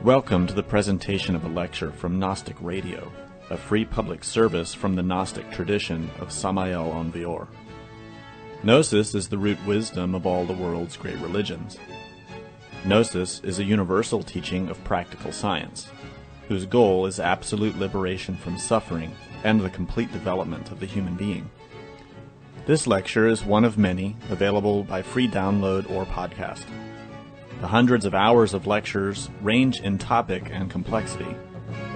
Welcome to the presentation of a lecture from Gnostic Radio, a free public service from the Gnostic tradition of Samael Aun Weor. Gnosis is the root wisdom of all the world's great religions. Gnosis is a universal teaching of practical science, whose goal is absolute liberation from suffering and the complete development of the human being. This lecture is one of many available by free download or podcast. The hundreds of hours of lectures range in topic and complexity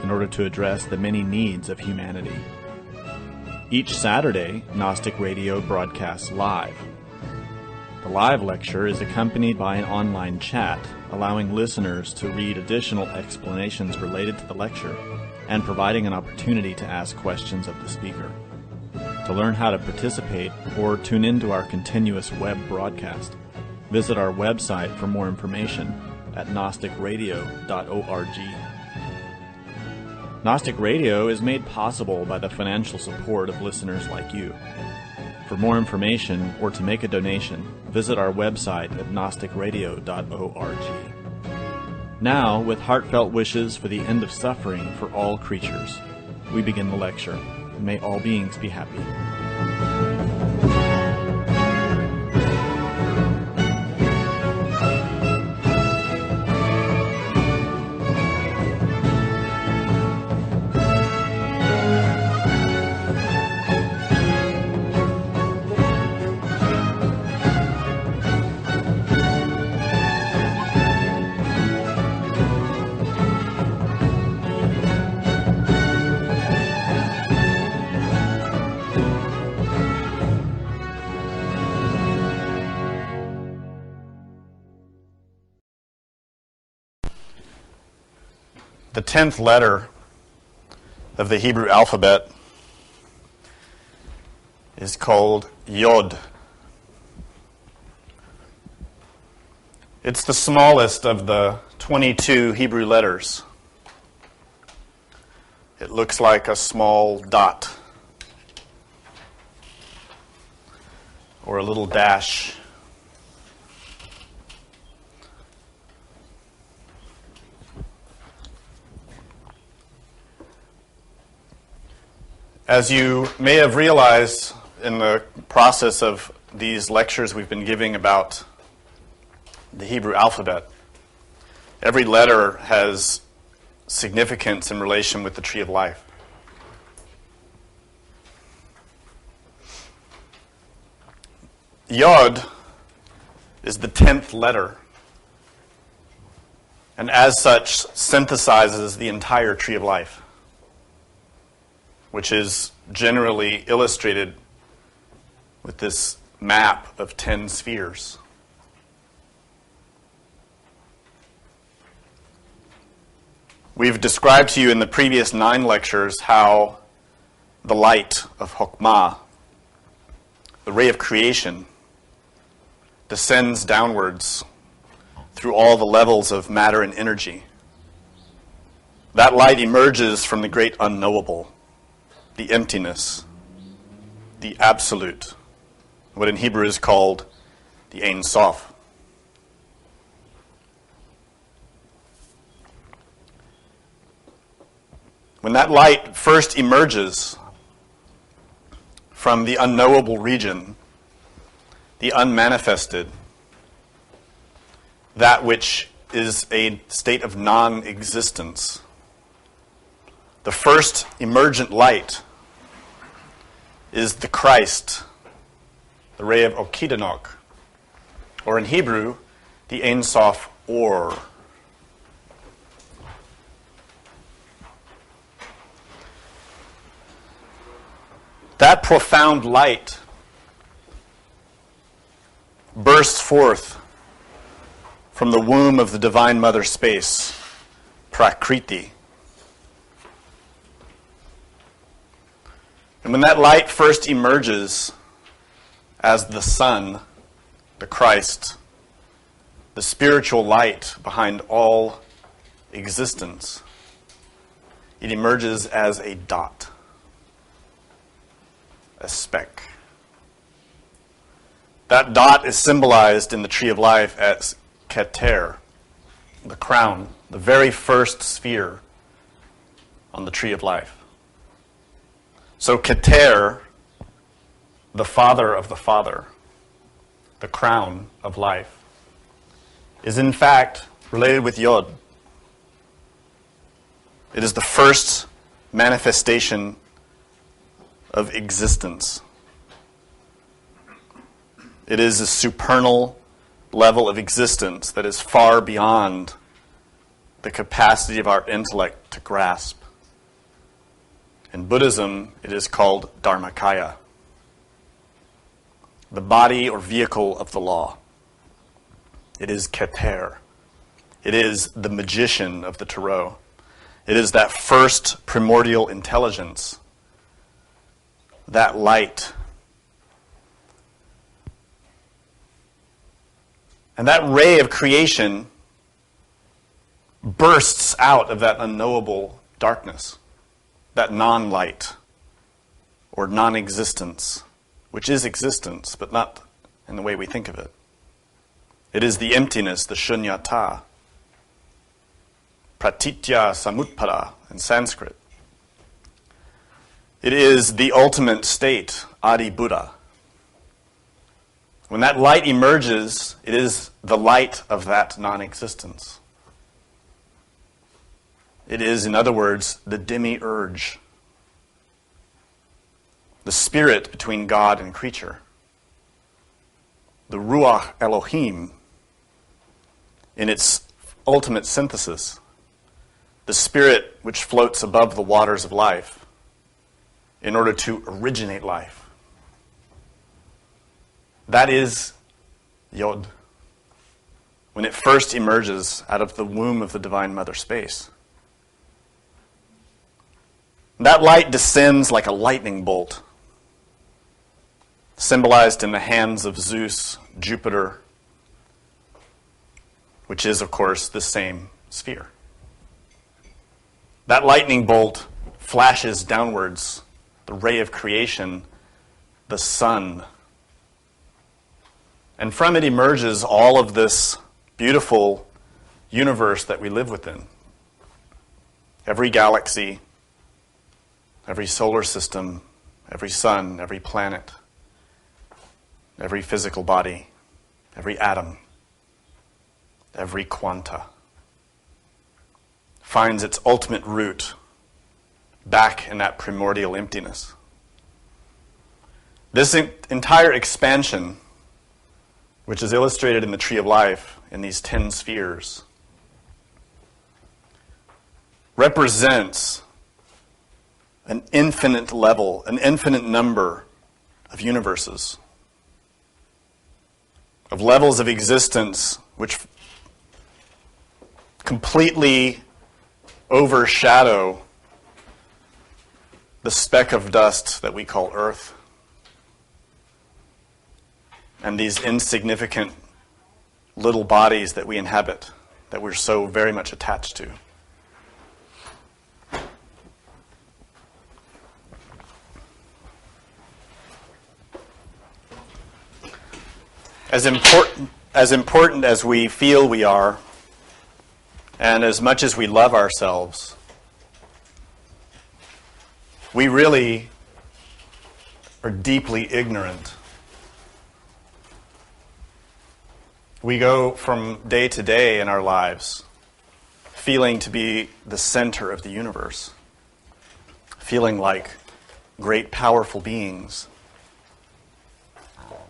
in order to address the many needs of humanity. Each Saturday, Gnostic Radio broadcasts live. The live lecture is accompanied by an online chat, allowing listeners to read additional explanations related to the lecture and providing an opportunity to ask questions of the speaker. To learn how to participate or tune into our continuous web broadcast, visit our website for more information at gnosticradio.org. Gnostic Radio is made possible by the financial support of listeners like you. For more information or to make a donation, visit our website at gnosticradio.org. Now, with heartfelt wishes for the end of suffering for all creatures, we begin the lecture. May all beings be happy. The 10th letter of the Hebrew alphabet is called Yod. It's the smallest of the 22 Hebrew letters. It looks like a small dot or a little dash. As you may have realized in the process of these lectures we've been giving about the Hebrew alphabet, every letter has significance in relation with the tree of life. Yod is the 10th letter, and as such synthesizes the entire tree of life, which is generally illustrated with this map of 10 spheres. We've described to you in the previous 9 lectures how the light of Chokmah, the ray of creation, descends downwards through all the levels of matter and energy. That light emerges from the great unknowable, the emptiness, the absolute, what in Hebrew is called the Ein Sof. When that light first emerges from the unknowable region, the unmanifested, that which is a state of non-existence, the first emergent light is the Christ, the ray of Okidanok, or in Hebrew, the Ein Sof Or. That profound light bursts forth from the womb of the Divine Mother Space, Prakriti. And when that light first emerges as the Son, the Christ, the spiritual light behind all existence, it emerges as a dot, a speck. That dot is symbolized in the tree of life as Keter, the crown, the very first sphere on the tree of life. So Keter, the father of the father, the crown of life, is in fact related with Yod. It is the first manifestation of existence. It is a supernal level of existence that is far beyond the capacity of our intellect to grasp. In Buddhism, it is called Dharmakaya, the body or vehicle of the law. It is Keter. It is the magician of the Tarot. It is that first primordial intelligence, that light. And that ray of creation bursts out of that unknowable darkness, that non-light or non-existence, which is existence, but not in the way we think of it. It is the emptiness, the shunyata, pratitya samutpada in Sanskrit. It is the ultimate state, Adi Buddha. When that light emerges, it is the light of that non-existence. It is, in other words, the demiurge, the spirit between God and creature, the Ruach Elohim in its ultimate synthesis, the spirit which floats above the waters of life in order to originate life. That is Yod, when it first emerges out of the womb of the Divine Mother space. That light descends like a lightning bolt, symbolized in the hands of Zeus, Jupiter, which is, of course, the same sphere. That lightning bolt flashes downwards, the ray of creation, the sun. And from it emerges all of this beautiful universe that we live within. Every galaxy, every solar system, every sun, every planet, every physical body, every atom, every quanta finds its ultimate root back in that primordial emptiness. This entire expansion, which is illustrated in the Tree of Life in these 10 spheres, represents an infinite level, an infinite number of universes, of levels of existence which completely overshadow the speck of dust that we call Earth and these insignificant little bodies that we inhabit, that we're so very much attached to. As important as we feel we are, and as much as we love ourselves, we really are deeply ignorant. We go from day to day in our lives feeling to be the center of the universe, feeling like great, powerful beings.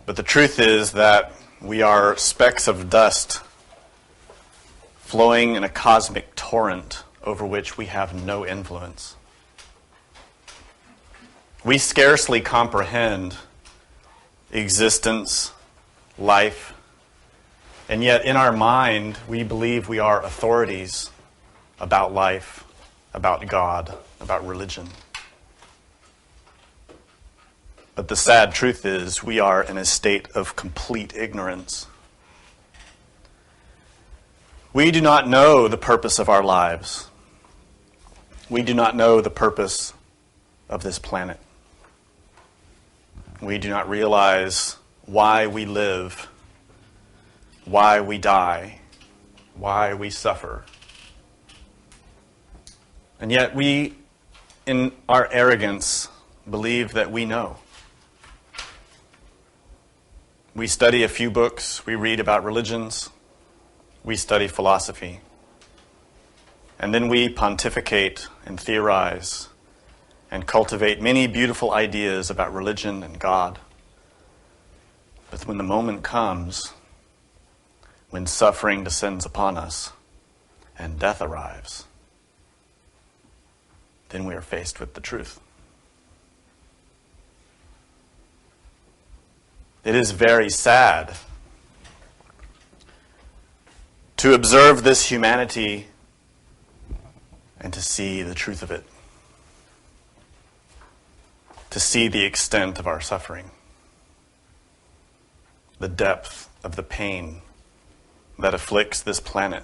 But the truth is that we are specks of dust flowing in a cosmic torrent over which we have no influence. We scarcely comprehend existence, life, and yet in our mind we believe we are authorities about life, about God, about religion. But the sad truth is we are in a state of complete ignorance. We do not know the purpose of our lives. We do not know the purpose of this planet. We do not realize why we live, why we die, why we suffer. And yet we, in our arrogance, believe that we know. We study a few books, we read about religions, we study philosophy, and then we pontificate and theorize and cultivate many beautiful ideas about religion and God. But when the moment comes, when suffering descends upon us and death arrives, then we are faced with the truth. It is very sad to observe this humanity and to see the truth of it, to see the extent of our suffering, the depth of the pain that afflicts this planet.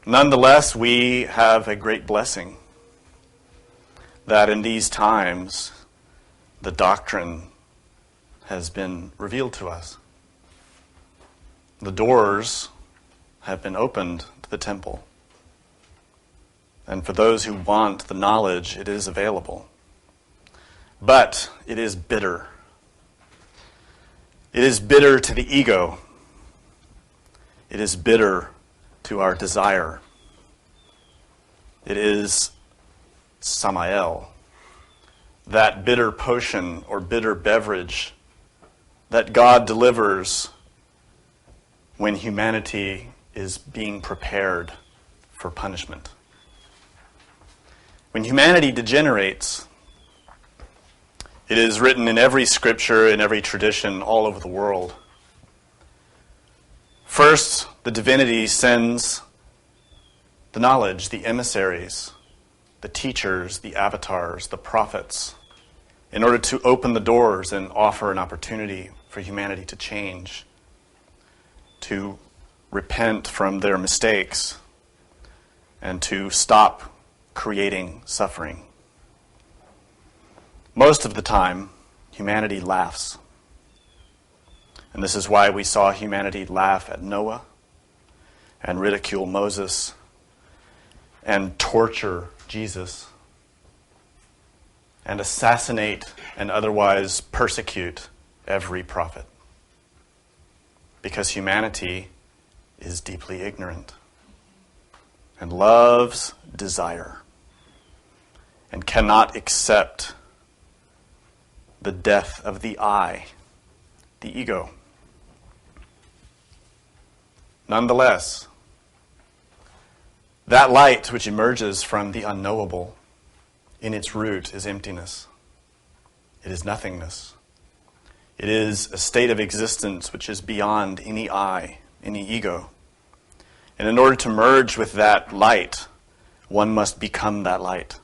Nonetheless, we have a great blessing that in these times the doctrine has been revealed to us. The doors have been opened to the temple. And for those who want the knowledge, it is available. But it is bitter. It is bitter to the ego. It is bitter to our desire. It is Samael, that bitter potion or bitter beverage that God delivers when humanity is being prepared for punishment. When humanity degenerates, it is written in every scripture, in every tradition, all over the world. First, the divinity sends the knowledge, the emissaries, the teachers, the avatars, the prophets, in order to open the doors and offer an opportunity for humanity to change, to repent from their mistakes, and to stop creating suffering. Most of the time, humanity laughs. And this is why we saw humanity laugh at Noah and ridicule Moses and torture Jesus and assassinate and otherwise persecute every prophet. Because humanity is deeply ignorant and loves desire and cannot accept the death of the I, the ego. Nonetheless, that light which emerges from the unknowable, in its root is emptiness. It is nothingness. It is a state of existence which is beyond any I, any ego. And in order to merge with that light, one must become that light.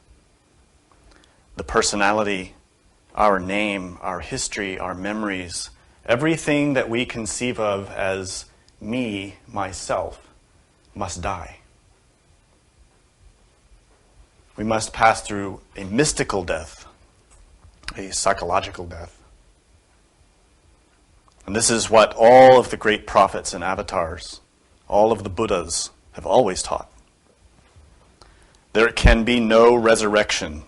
The personality, our name, our history, our memories, everything that we conceive of as me, myself, must die. We must pass through a mystical death, a psychological death. And this is what all of the great prophets and avatars, all of the Buddhas have always taught. There can be no resurrection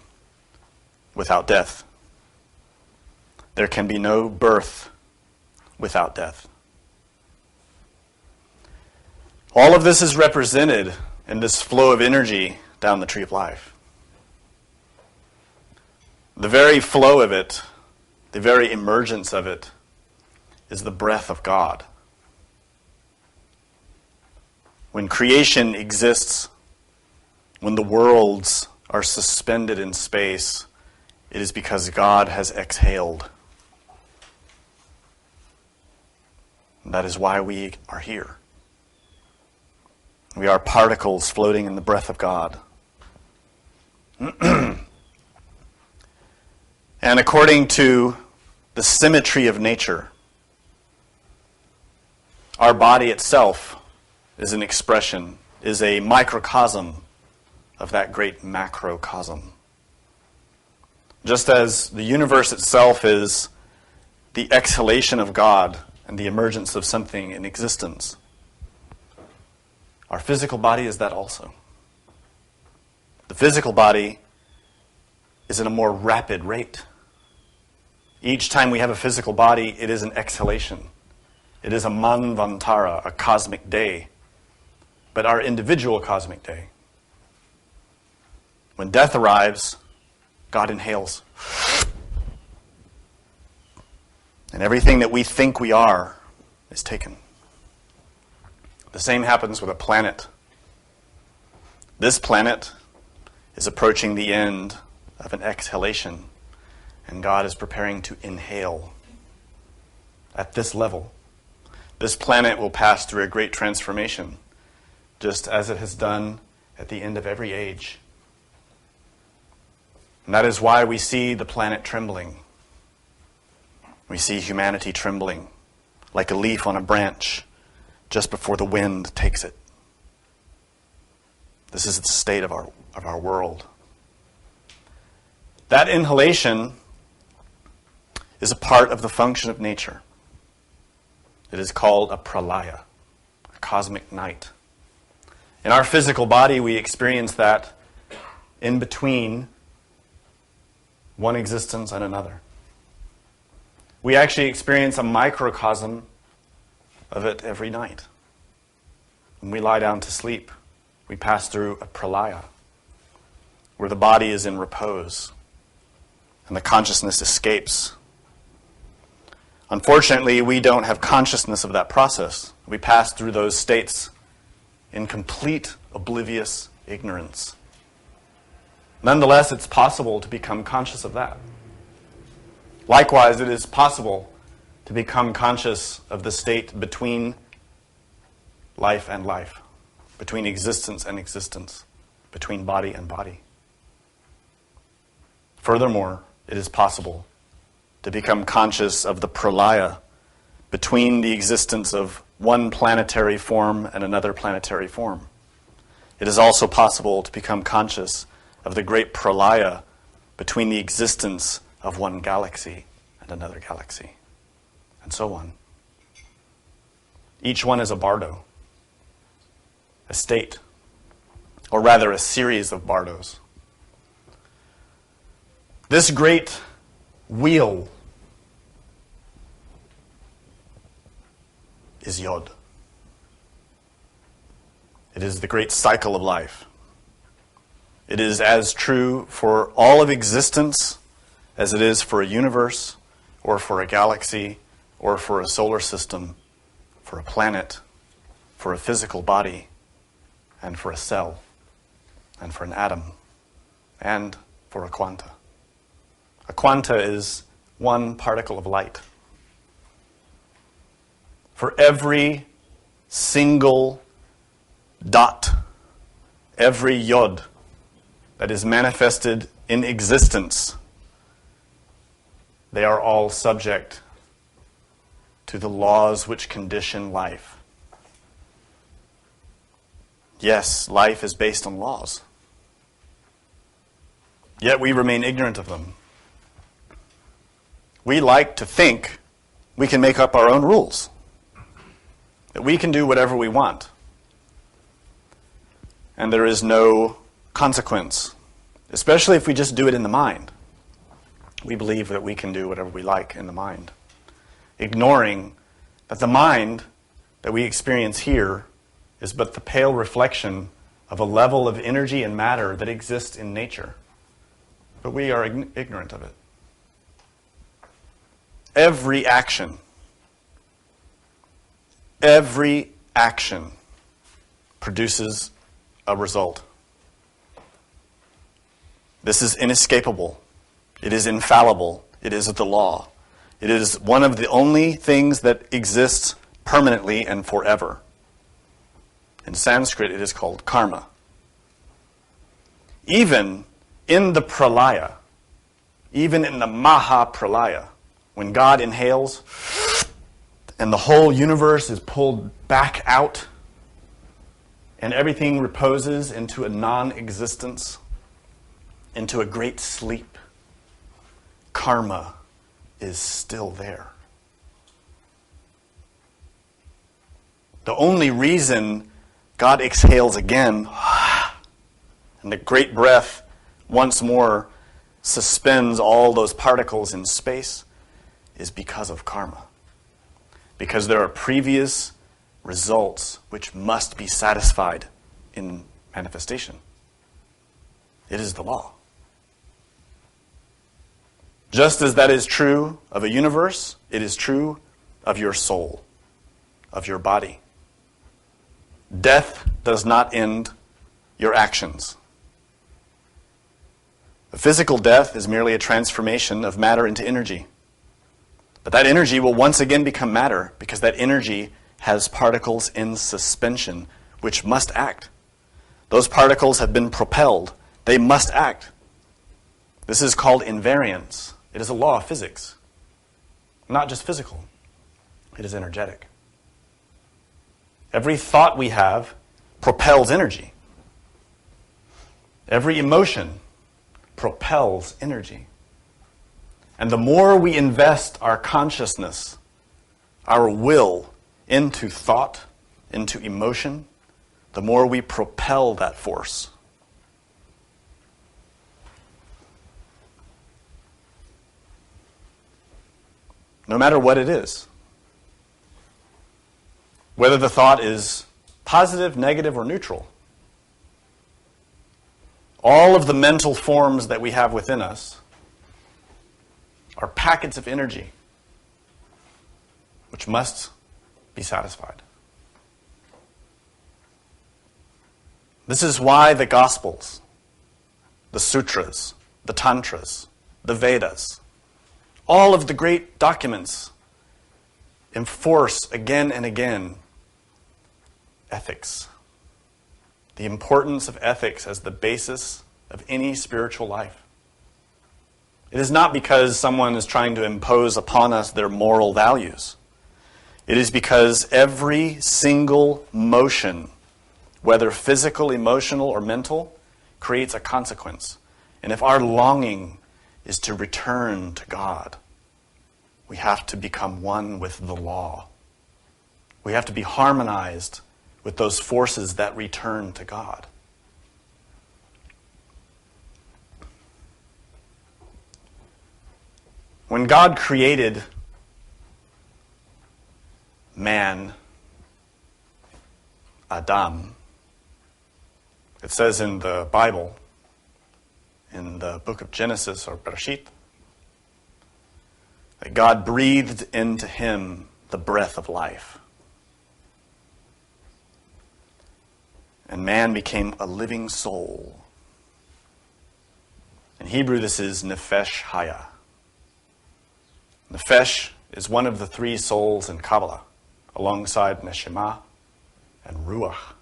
without death. There can be no birth without death. All of this is represented in this flow of energy down the tree of life. The very flow of it, the very emergence of it, is the breath of God. When creation exists, when the worlds are suspended in space, it is because God has exhaled. And that is why we are here. We are particles floating in the breath of God. And according to the symmetry of nature, our body itself is an expression, is a microcosm of that great macrocosm. Just as the universe itself is the exhalation of God and the emergence of something in existence. Our physical body is that also. The physical body is at a more rapid rate. Each time we have a physical body, it is an exhalation. It is a manvantara, a cosmic day, but our individual cosmic day. When death arrives, God inhales. And everything that we think we are is taken. The same happens with a planet. This planet is approaching the end of an exhalation, and God is preparing to inhale. At this level, this planet will pass through a great transformation, just as it has done at the end of every age. And that is why we see the planet trembling. We see humanity trembling like a leaf on a branch just before the wind takes it. This is the state of our world. That inhalation is a part of the function of nature. It is called a pralaya, a cosmic night. In our physical body, we experience that in between one existence and another. We actually experience a microcosm of it every night. When we lie down to sleep, we pass through a pralaya, where the body is in repose and the consciousness escapes. Unfortunately, we don't have consciousness of that process. We pass through those states in complete oblivious ignorance. Nonetheless, it's possible to become conscious of that. Likewise, it is possible to become conscious of the state between life and life, between existence and existence, between body and body. Furthermore, it is possible to become conscious of the pralaya between the existence of one planetary form and another planetary form. It is also possible to become conscious of the great pralaya between the existence of one galaxy and another galaxy, and so on. Each one is a bardo, a state, or rather a series of bardos. This great wheel is Yod. It is the great cycle of life. It is as true for all of existence as it is for a universe, or for a galaxy, or for a solar system, for a planet, for a physical body, and for a cell, and for an atom, and for a quanta. A quanta is one particle of light. For every single dot, every yod that is manifested in existence, they are all subject to the laws which condition life. Yes, life is based on laws. Yet we remain ignorant of them. We like to think we can make up our own rules, that we can do whatever we want, and there is no consequence, especially if we just do it in the mind. We believe that we can do whatever we like in the mind, ignoring that the mind that we experience here is but the pale reflection of a level of energy and matter that exists in nature. But we are ignorant of it. Every action produces a result. This is inescapable. It is infallible. It is the law. It is one of the only things that exists permanently and forever. In Sanskrit, it is called karma. Even in the pralaya, even in the maha-pralaya, when God inhales and the whole universe is pulled back out and everything reposes into a non-existence, into a great sleep, karma is still there. The only reason God exhales again, and the great breath once more suspends all those particles in space, is because of karma. Because there are previous results which must be satisfied in manifestation. It is the law. Just as that is true of a universe, it is true of your soul, of your body. Death does not end your actions. A physical death is merely a transformation of matter into energy. But that energy will once again become matter because that energy has particles in suspension which must act. Those particles have been propelled. They must act. This is called invariance. It is a law of physics. Not just physical. It is energetic. Every thought we have propels energy. Every emotion propels energy. And the more we invest our consciousness, our will, into thought, into emotion, the more we propel that force. No matter what it is. Whether the thought is positive, negative, or neutral. All of the mental forms that we have within us are packets of energy which must be satisfied. This is why the Gospels, the Sutras, the Tantras, the Vedas, all of the great documents enforce again and again ethics. The importance of ethics as the basis of any spiritual life. It is not because someone is trying to impose upon us their moral values. It is because every single motion, whether physical, emotional, or mental, creates a consequence. And if our longing is to return to God, we have to become one with the law. We have to be harmonized with those forces that return to God. When God created man, Adam, it says in the Bible, in the book of Genesis or Bereshit, that God breathed into him the breath of life. And man became a living soul. In Hebrew, this is nefesh haya. Nefesh is one of the three souls in Kabbalah, alongside neshama and ruach.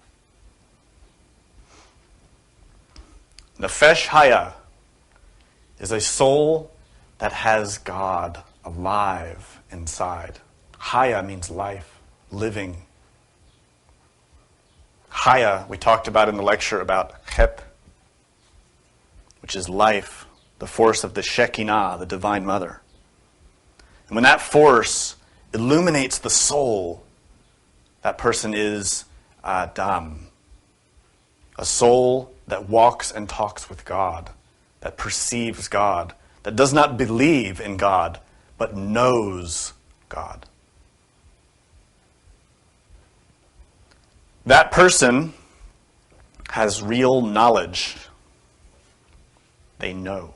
Nefesh haya is a soul that has God alive inside. Haya means life, living. Haya, we talked about in the lecture about Hep, which is life, the force of the Shekinah, the Divine Mother. And when that force illuminates the soul, that person is Adam, a soul that walks and talks with God, that perceives God, that does not believe in God, but knows God. That person has real knowledge. They know.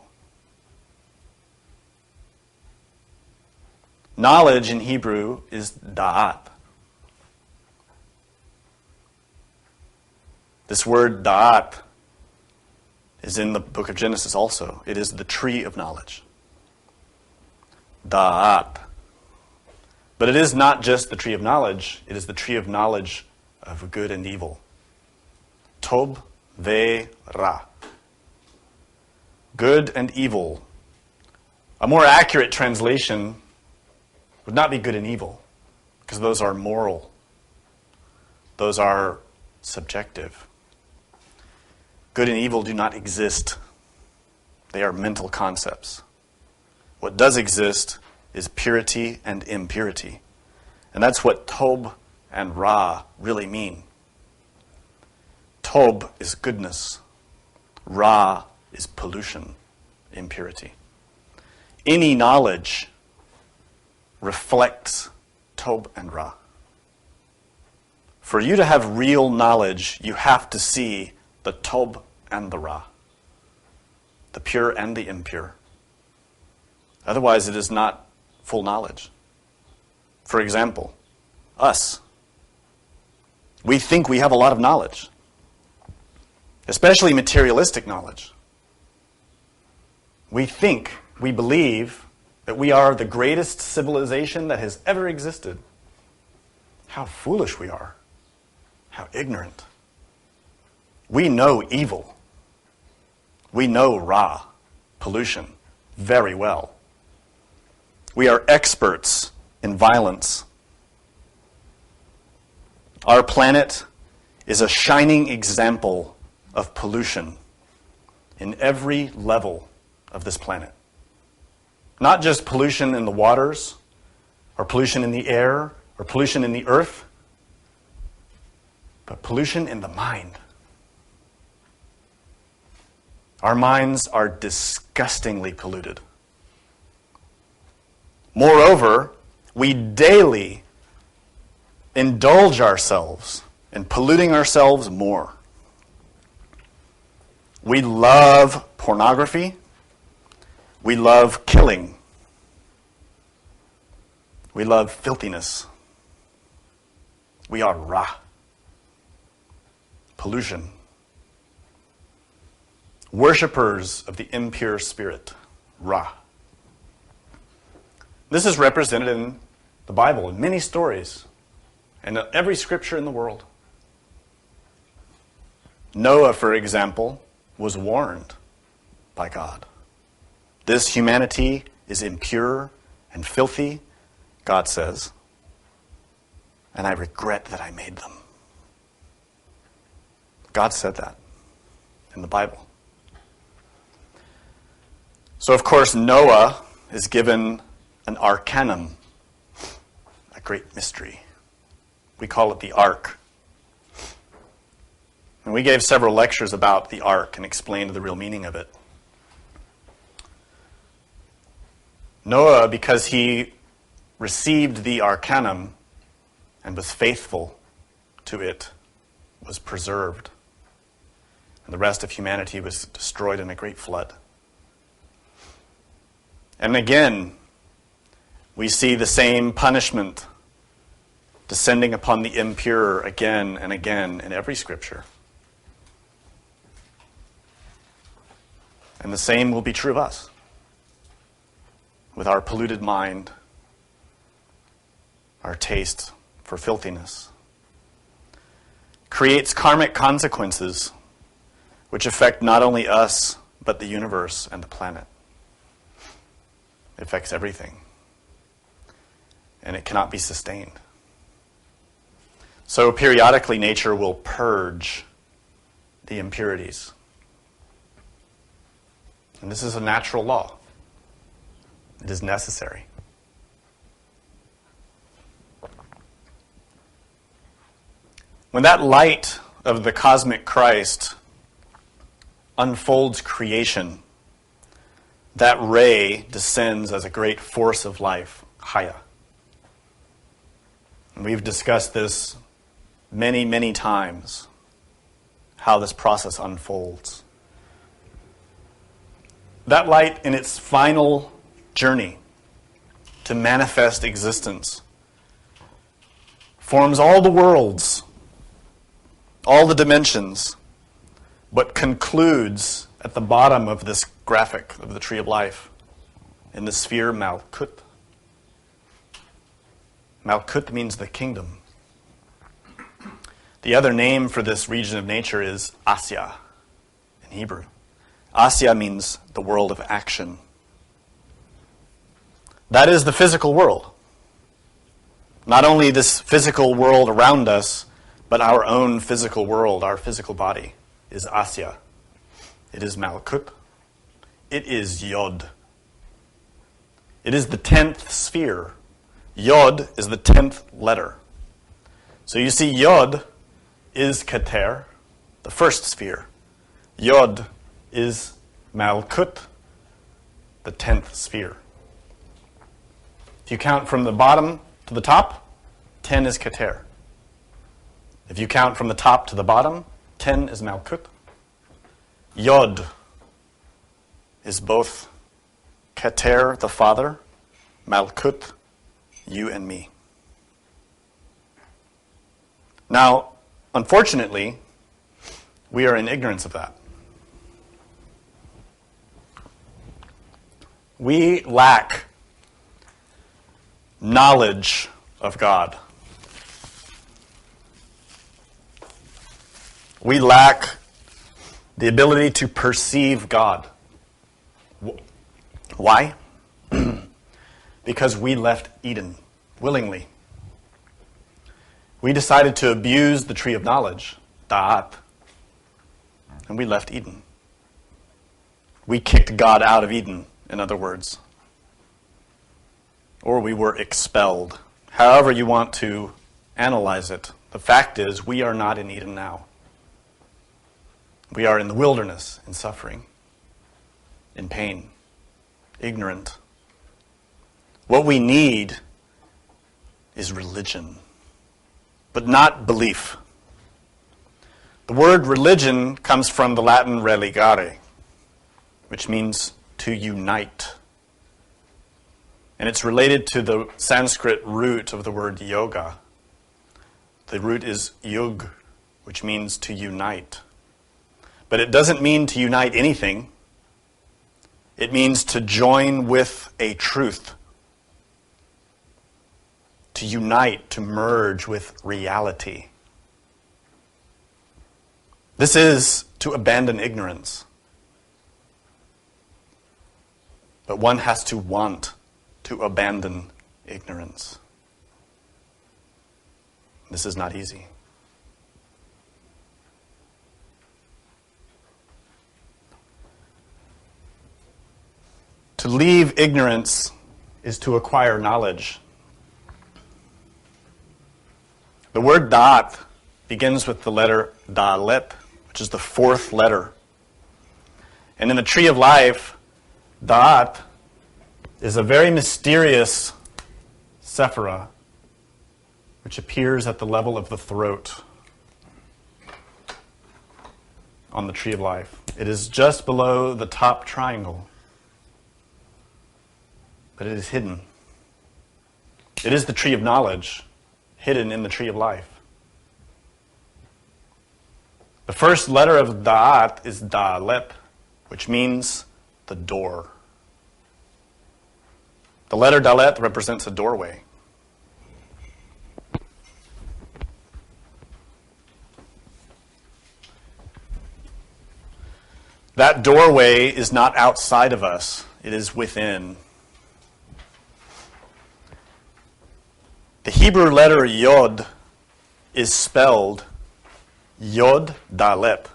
Knowledge in Hebrew is da'at. This word da'at is in the book of Genesis also. It is the tree of knowledge. Da'at. But it is not just the tree of knowledge. It is the tree of knowledge of good and evil. Tob ve ra. Good and evil. A more accurate translation would not be good and evil, because those are moral. Those are subjective. Good and evil do not exist. They are mental concepts. What does exist is purity and impurity. And that's what Tob and Ra really mean. Tob is goodness. Ra is pollution, impurity. Any knowledge reflects Tob and Ra. For you to have real knowledge, you have to see the Tob and the Ra, the pure and the impure. Otherwise, it is not full knowledge. For example, us. We think we have a lot of knowledge, especially materialistic knowledge. We believe that we are the greatest civilization that has ever existed. How foolish we are. How ignorant. We know evil. We know Ra, pollution, very well. We are experts in violence. Our planet is a shining example of pollution in every level of this planet. Not just pollution in the waters, or pollution in the air, or pollution in the earth, but pollution in the mind. Our minds are disgustingly polluted. Moreover, we daily indulge ourselves in polluting ourselves more. We love pornography. We love killing. We love filthiness. We are Ra. Pollution. Worshippers of the impure spirit, Ra. This is represented in the Bible in many stories and in every scripture in the world. Noah, for example, was warned by God. This humanity is impure and filthy, God says, and I regret that I made them. God said that in the Bible. So, of course, Noah is given an arcanum, a great mystery. We call it the Ark. And we gave several lectures about the Ark and explained the real meaning of it. Noah, because he received the arcanum and was faithful to it, was preserved. And the rest of humanity was destroyed in a great flood. And again, we see the same punishment descending upon the impure again and again in every scripture. And the same will be true of us, with our polluted mind, our taste for filthiness. Creates karmic consequences which affect not only us, but the universe and the planet. It affects everything. And it cannot be sustained. So periodically nature will purge the impurities. And this is a natural law. It is necessary. When that light of the cosmic Christ unfolds creation, that ray descends as a great force of life, Chaya. And we've discussed this many, many times, how this process unfolds. That light in its final journey to manifest existence forms all the worlds, all the dimensions, but concludes at the bottom of this graphic of the tree of life in the sphere Malkut. Malkut means the kingdom. The other name for this region of nature is Asya in Hebrew. Asya means the world of action. That is the physical world. Not only this physical world around us, but our own physical world, our physical body, is Asya. It is Malkut. It is Yod. It is the 10th sphere. Yod is the 10th letter. So you see, Yod is Keter, the first sphere. Yod is Malkut, the 10th sphere. If you count from the bottom to the top, 10 is Keter. If you count from the top to the bottom, 10 is Malkut. Yod is both Keter, the Father, Malkut, you and me. Now, unfortunately, we are in ignorance of that. We lack knowledge of God. We lack the ability to perceive God. Why? Because we left Eden willingly. We decided to abuse the tree of knowledge, da'at, and we left Eden. We kicked God out of Eden, in other words. Or we were expelled. However you want to analyze it, the fact is we are not in Eden now. We are in the wilderness, in suffering, in pain, ignorant. What we need is religion, but not belief. The word religion comes from the Latin religare, which means to unite. And it's related to the Sanskrit root of the word yoga. The root is yug, which means to unite. But it doesn't mean to unite anything. It means to join with a truth. To unite, to merge with reality. This is to abandon ignorance. But one has to want to abandon ignorance. This is not easy. To leave ignorance is to acquire knowledge. The word da'at begins with the letter dalet, which is the fourth letter. And in the tree of life, da'at is a very mysterious sephira, which appears at the level of the throat on the tree of life. It is just below the top triangle, but it is hidden. It is the tree of knowledge, hidden in the tree of life. The first letter of da'at is dalet, which means the door. The letter dalet represents a doorway. That doorway is not outside of us, it is within. The Hebrew letter yod is spelled yod dalet.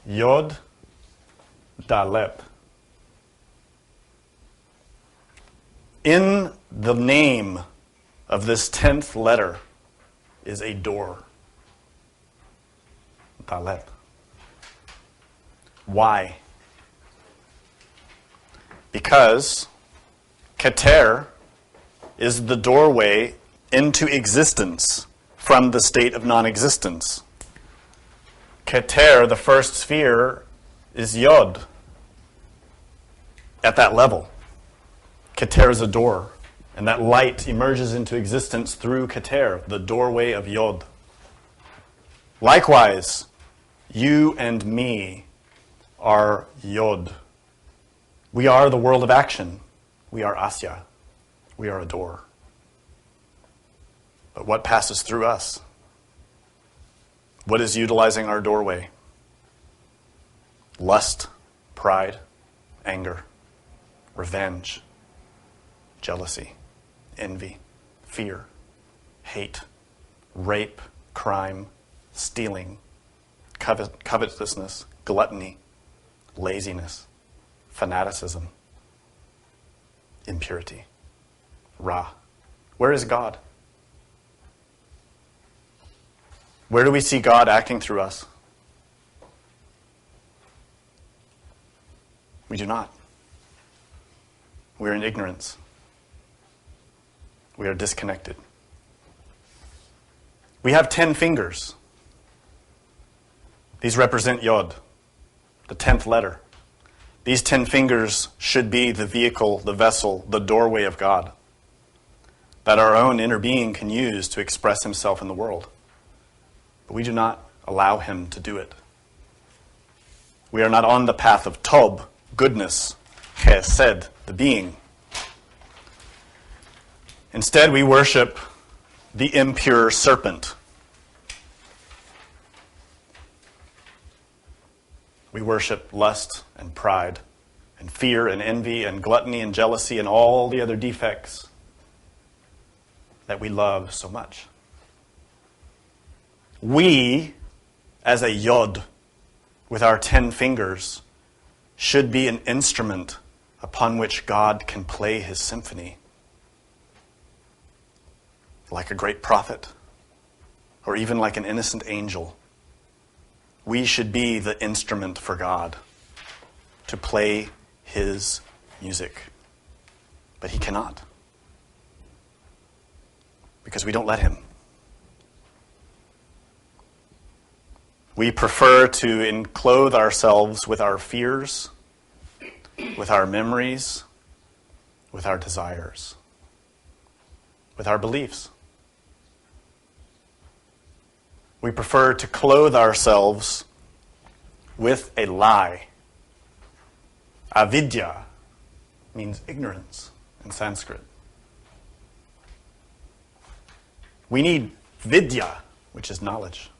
Yod dalet. In the name of this 10th letter is a door. Dalet. Why? Because Keter is the doorway into existence from the state of non-existence. Keter, the first sphere, is Yod. At that level, Keter is a door, and that light emerges into existence through Keter, the doorway of Yod. Likewise, you and me are Yod. We are the world of action. We are Asya. We are a door. But what passes through us? What is utilizing our doorway? Lust, pride, anger, revenge, jealousy, envy, fear, hate, rape, crime, stealing, covetousness, gluttony, laziness, fanaticism, impurity. Ra. Where is God? Where do we see God acting through us? We do not. We are in ignorance. We are disconnected. We have 10 fingers. These represent Yod, the 10th letter. These 10 fingers should be the vehicle, the vessel, the doorway of God that our own inner being can use to express himself in the world. But we do not allow him to do it. We are not on the path of Tob, goodness, Chesed, the being. Instead, we worship the impure serpent. We worship lust and pride and fear and envy and gluttony and jealousy and all the other defects that we love so much. We, as a Yod, with our 10 fingers, should be an instrument upon which God can play his symphony. Like a great prophet, or even like an innocent angel. We should be the instrument for God to play his music. But he cannot. Because we don't let him. We prefer to enclothe ourselves with our fears, with our memories, with our desires, with our beliefs. We prefer to clothe ourselves with a lie. Avidya means ignorance in Sanskrit. We need vidya, which is knowledge.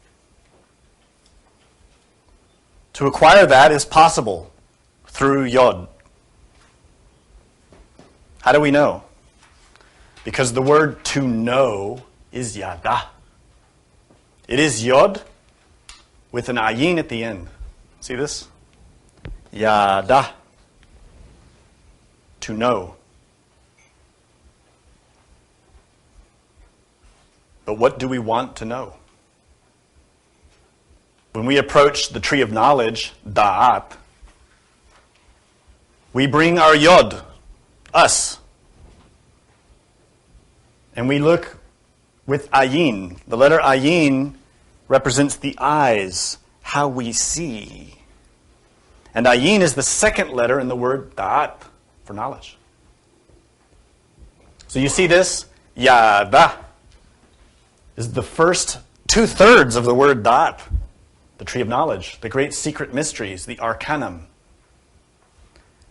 To acquire that is possible through Yod. How do we know? Because the word to know is yada. It is Yod with an ayin at the end. See this? Yada. To know. But what do we want to know? When we approach the tree of knowledge, da'at, we bring our Yod, us, and we look with ayin. The letter ayin represents the eyes, how we see. And ayin is the second letter in the word da'at, for knowledge. So you see this? Yada is the first 2/3 of the word da'at, the tree of knowledge, the great secret mysteries, the arcanum.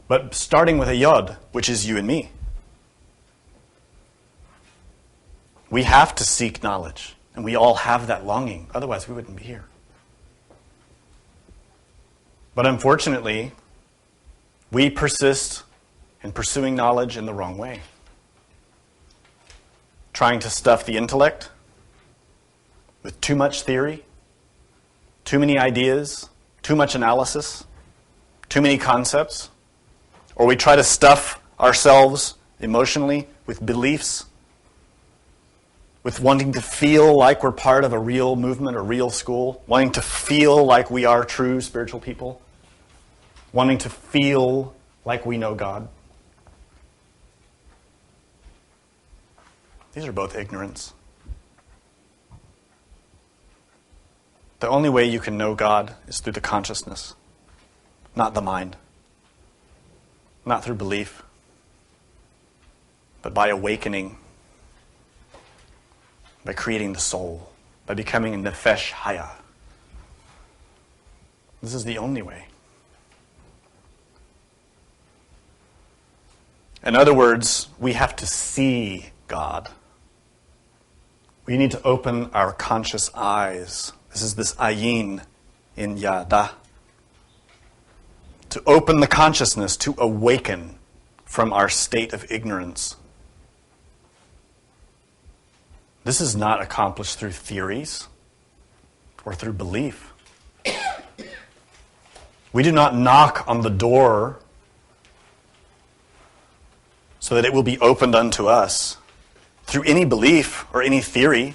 But starting with a Yod, which is you and me. We have to seek knowledge, and we all have that longing. Otherwise, we wouldn't be here. But unfortunately, we persist in pursuing knowledge in the wrong way. Trying to stuff the intellect with too much theory, too many ideas, too much analysis, too many concepts. Or we try to stuff ourselves emotionally with beliefs, with wanting to feel like we're part of a real movement, a real school, wanting to feel like we are true spiritual people, wanting to feel like we know God. These are both ignorance. The only way you can know God is through the consciousness, not the mind. Not through belief, but by awakening, by creating the soul, by becoming a nefesh haya. This is the only way. In other words, we have to see God. We need to open our conscious eyes. This is this ayin in yada. To open the consciousness, to awaken from our state of ignorance. This is not accomplished through theories or through belief. We do not knock on the door so that it will be opened unto us. through any belief or any theory.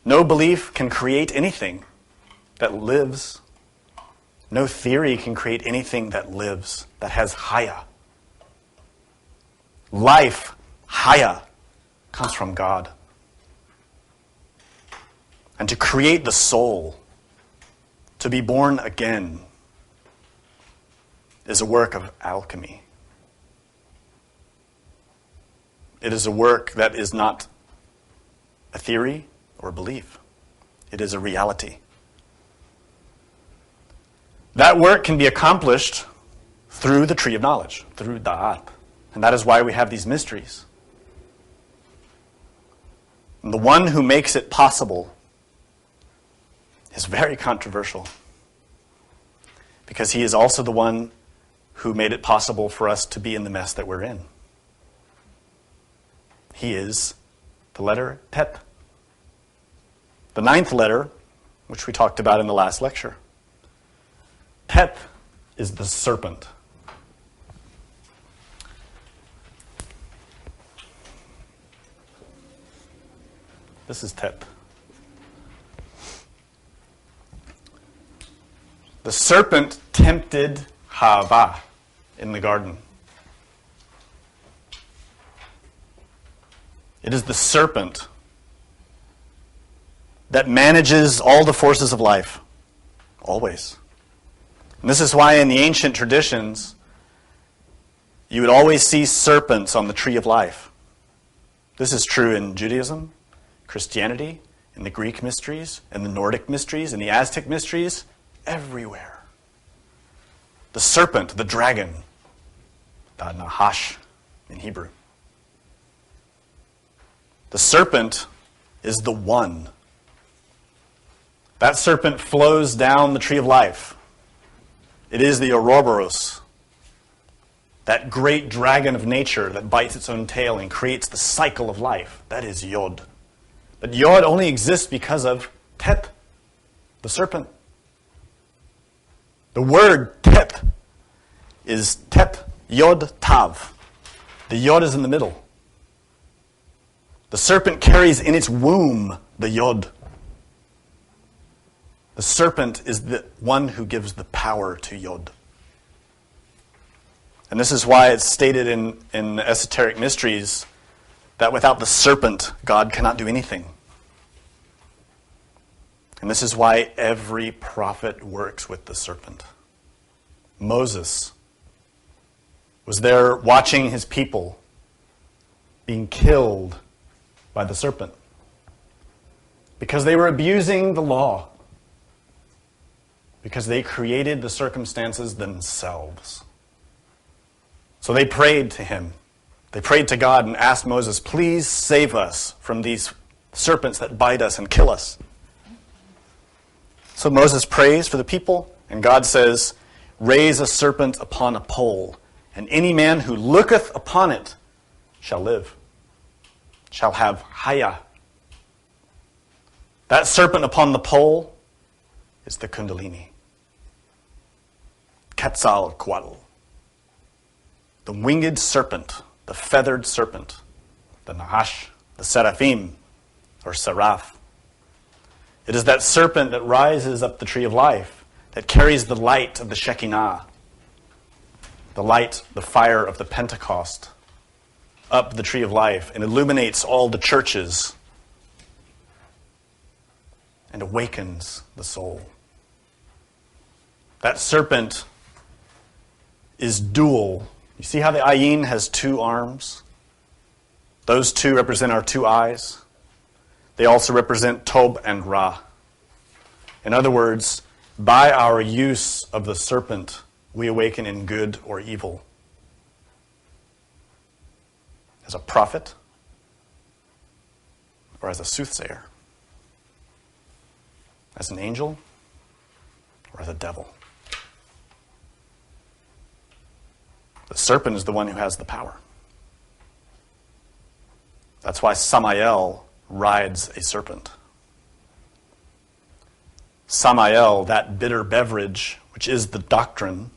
No belief can create anything that lives. No theory can create anything that lives, that has haya. Life, haya, comes from God. And to create the soul, to be born again, is a work of alchemy. It is a work that is not a theory or a belief. It is a reality. That work can be accomplished through the tree of knowledge, through da'at. And that is why we have these mysteries. And the one who makes it possible is very controversial, because he is also the one who made it possible for us to be in the mess that we're in. He is the letter Tet. The 9th letter, which we talked about in the last lecture. Tet is the serpent. This is Tet. The serpent tempted Hava in the garden. It is the serpent that manages all the forces of life, always. And this is why in the ancient traditions, you would always see serpents on the tree of life. This is true in Judaism, Christianity, in the Greek mysteries, in the Nordic mysteries, in the Aztec mysteries, everywhere. The serpent, the dragon, the Nahash in Hebrew. The serpent is the one. That serpent flows down the tree of life. It is the Ouroboros, that great dragon of nature that bites its own tail and creates the cycle of life. That is Yod. But Yod only exists because of Tet, the serpent. The word Tet is Tet Yod Tav. The Yod is in the middle. The serpent carries in its womb the Yod. The serpent is the one who gives the power to Yod. And this is why it's stated in the esoteric mysteries that without the serpent, God cannot do anything. And this is why every prophet works with the serpent. Moses was there watching his people being killed by the serpent because they were abusing the law, because they created the circumstances themselves. So they prayed to him. They prayed to God and asked Moses, please save us from these serpents that bite us and kill us. So Moses prays for the people, and God says, raise a serpent upon a pole, and any man who looketh upon it shall live, shall have haya. That serpent upon the pole is the Kundalini. Quetzalcoatl. The winged serpent, the feathered serpent, the Nahash, the Seraphim, or Seraph. It is that serpent that rises up the tree of life, that carries the light of the Shekinah, the light, the fire of the Pentecost, up the tree of life and illuminates all the churches and awakens the soul. That serpent is dual. You see how the ayin has 2 arms? Those 2 represent our 2 eyes. They also represent Tob and Ra. In other words, by our use of the serpent, we awaken in good or evil. As a prophet or as a soothsayer. As an angel or as a devil. The serpent is the one who has the power. That's why Samael rides a serpent. Samael, that bitter beverage, which is the doctrine,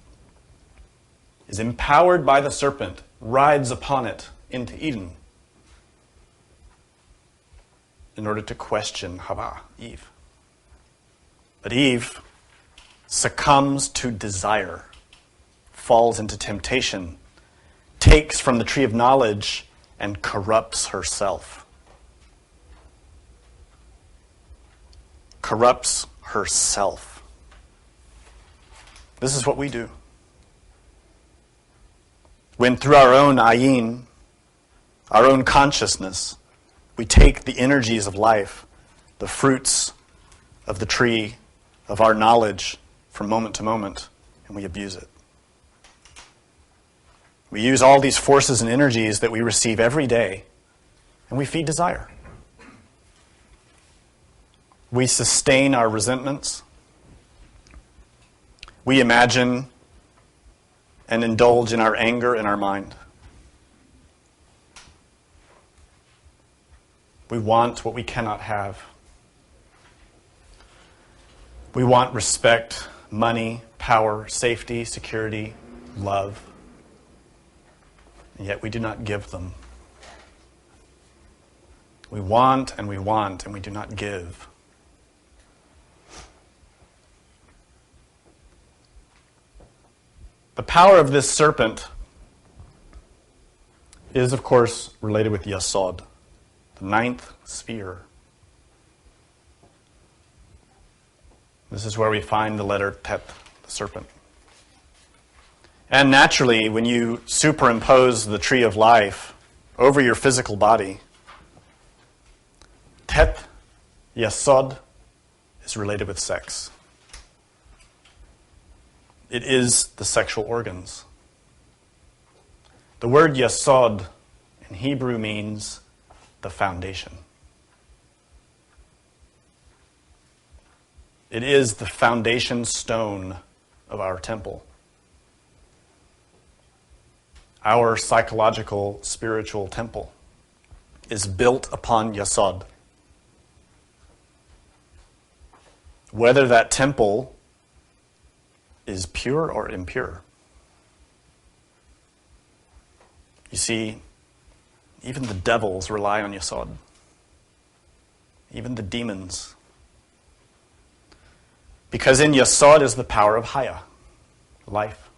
is empowered by the serpent, rides upon it into Eden. in order to question Hava, Eve. But Eve succumbs to desire, falls into temptation, takes from the tree of knowledge, and corrupts herself. Corrupts herself. This is what we do. When through our own ayin, our own consciousness, we take the energies of life, the fruits of the tree of our knowledge from moment to moment, and we abuse it. We use all these forces and energies that we receive every day, and we feed desire. We sustain our resentments. We imagine and indulge in our anger in our mind. We want what we cannot have. We want respect, money, power, safety, security, love. And yet we do not give them. We want, and we do not give. The power of this serpent is, of course, related with Yasod, the ninth sphere. This is where we find the letter Tet, the serpent. And naturally, when you superimpose the tree of life over your physical body, Tet, Yasod, is related with sex. It is the sexual organs. The word Yasod in Hebrew means the foundation. It is the foundation stone of our temple. Our psychological, spiritual temple is built upon Yasod. Whether that temple is pure or impure. You see, even the devils rely on Yasod. Even the demons. Because in Yasod is the power of Haya, life.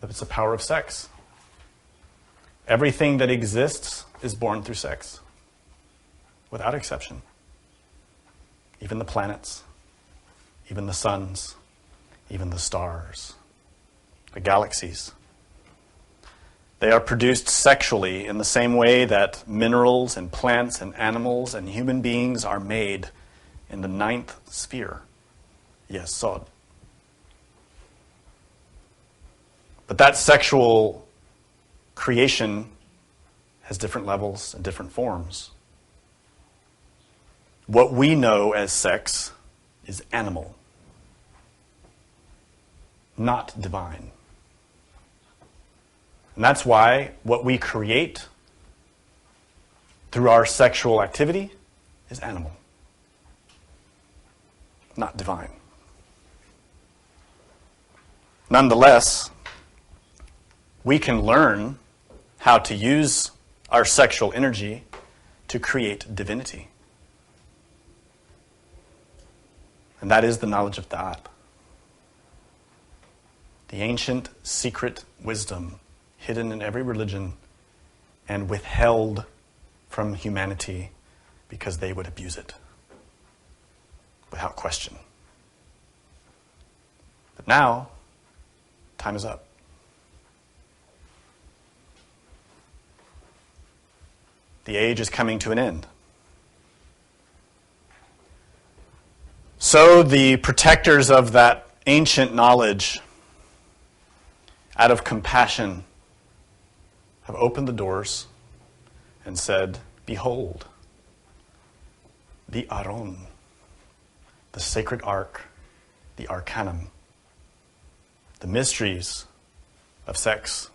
It's the power of sex. Everything that exists is born through sex, without exception. Even the planets, even the suns, even the stars, the galaxies. They are produced sexually in the same way that minerals and plants and animals and human beings are made in the ninth sphere, Yesod. But that sexual creation has different levels and different forms. What we know as sex is animal, not divine. And that's why what we create through our sexual activity is animal, not divine. Nonetheless, we can learn how to use our sexual energy to create divinity. And that is the knowledge of Da'at. The ancient secret wisdom hidden in every religion and withheld from humanity because they would abuse it without question. But now, time is up. The age is coming to an end. So the protectors of that ancient knowledge, out of compassion, have opened the doors and said, "Behold, the Aron, the sacred ark, the arcanum, the mysteries of sex.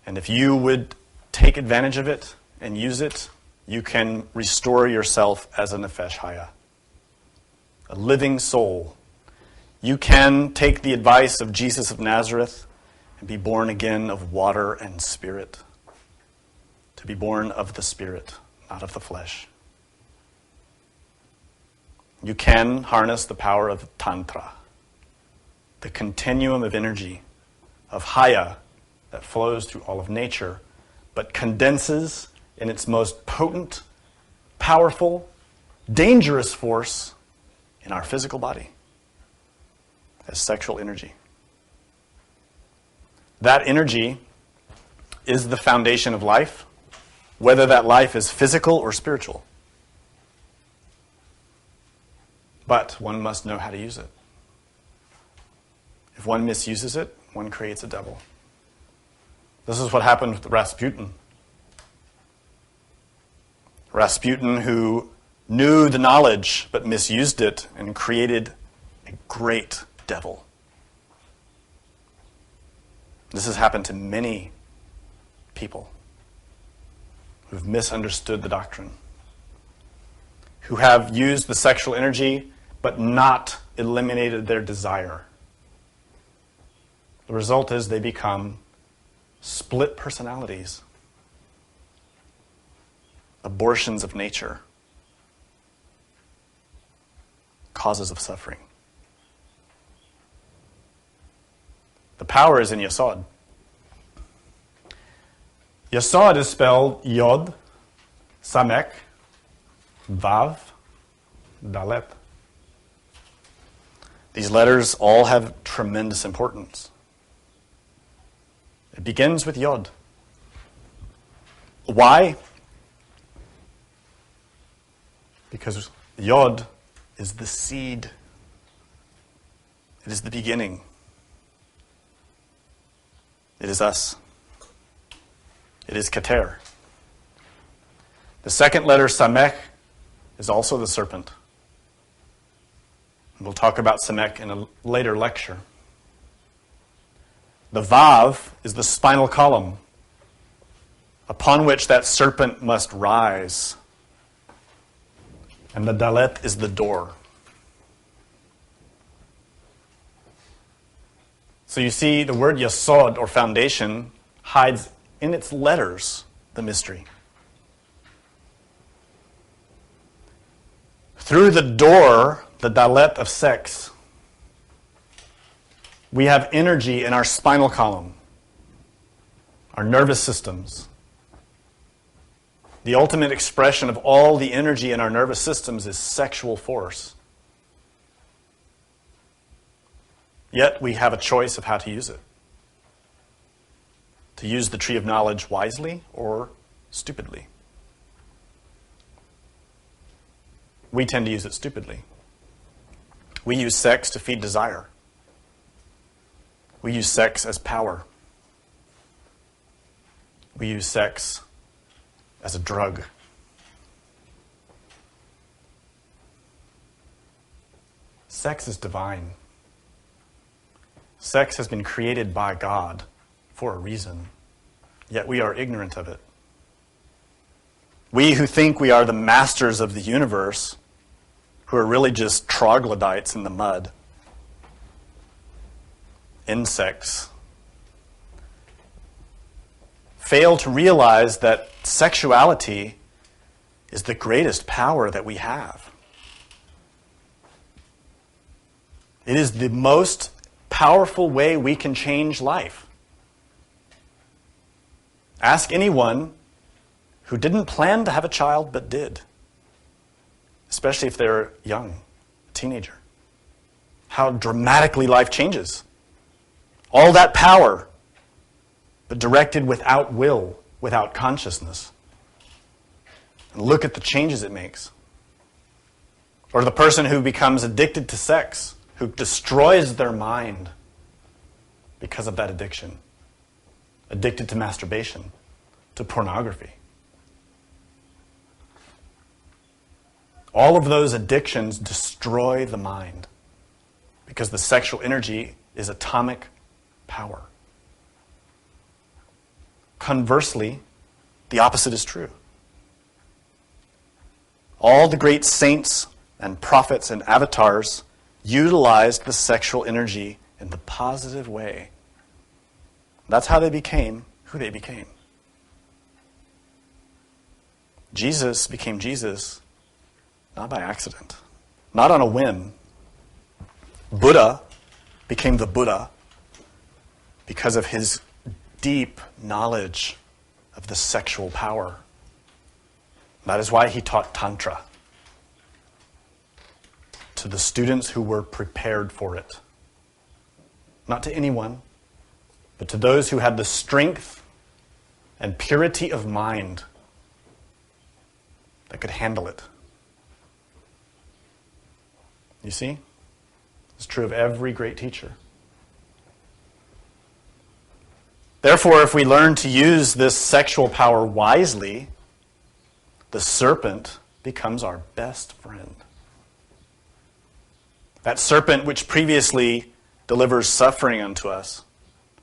And if you would take advantage of it and use it, you can restore yourself as a nefesh haya, a living soul. You can take the advice of Jesus of Nazareth and be born again of water and spirit. to be born of the Spirit, not of the flesh. You can harness the power of Tantra, the continuum of energy, of Haya that flows through all of nature, but condenses in its most potent, powerful, dangerous force in our physical body as sexual energy. That energy is the foundation of life, whether that life is physical or spiritual. But one must know how to use it. If one misuses it, one creates a devil. This is what happened with Rasputin. Rasputin, who knew the knowledge but misused it and created a great devil. This has happened to many people who've misunderstood the doctrine, who have used the sexual energy but not eliminated their desire. The result is they become split personalities, abortions of nature, causes of suffering. The power is in Yasod. Yasod is spelled Yod, Samek, Vav, Dalet. These letters all have tremendous importance. It begins with Yod. Why? Because Yod is the seed. It is the beginning. It is us. It is Keter. The second letter, Samek, is also the serpent. We'll talk about Samek in a later lecture. The Vav is the spinal column upon which that serpent must rise. And the Dalet is the door. So you see, the word Yasod, or foundation, hides in its letters the mystery. Through the door, the Dalet of sex, we have energy in our spinal column, our nervous systems. The ultimate expression of all the energy in our nervous systems is sexual force. Yet we have a choice of how to use it. To use the tree of knowledge wisely or stupidly. We tend to use it stupidly. We use sex to feed desire. We use sex as power. We use sex as a drug. Sex is divine. Sex has been created by God for a reason, yet we are ignorant of it. We who think we are the masters of the universe, who are really just troglodytes in the mud, insects, fail to realize that sexuality is the greatest power that we have. It is the most powerful way we can change life. Ask anyone who didn't plan to have a child but did, especially if they're young, a teenager, how dramatically life changes. All that power, but directed without will, without consciousness. And look at the changes it makes. Or the person who becomes addicted to sex, who destroys their mind because of that addiction. Addicted to masturbation, to pornography. All of those addictions destroy the mind because the sexual energy is atomic power. Conversely, the opposite is true. All the great saints and prophets and avatars utilized the sexual energy in the positive way. That's how they became who they became. Jesus became Jesus not by accident, not on a whim. Buddha became the Buddha because of his deep knowledge of the sexual power. That is why he taught Tantra to the students who were prepared for it. Not to anyone, but to those who had the strength and purity of mind that could handle it. You see? It's true of every great teacher. Therefore, if we learn to use this sexual power wisely, the serpent becomes our best friend. That serpent which previously delivers suffering unto us,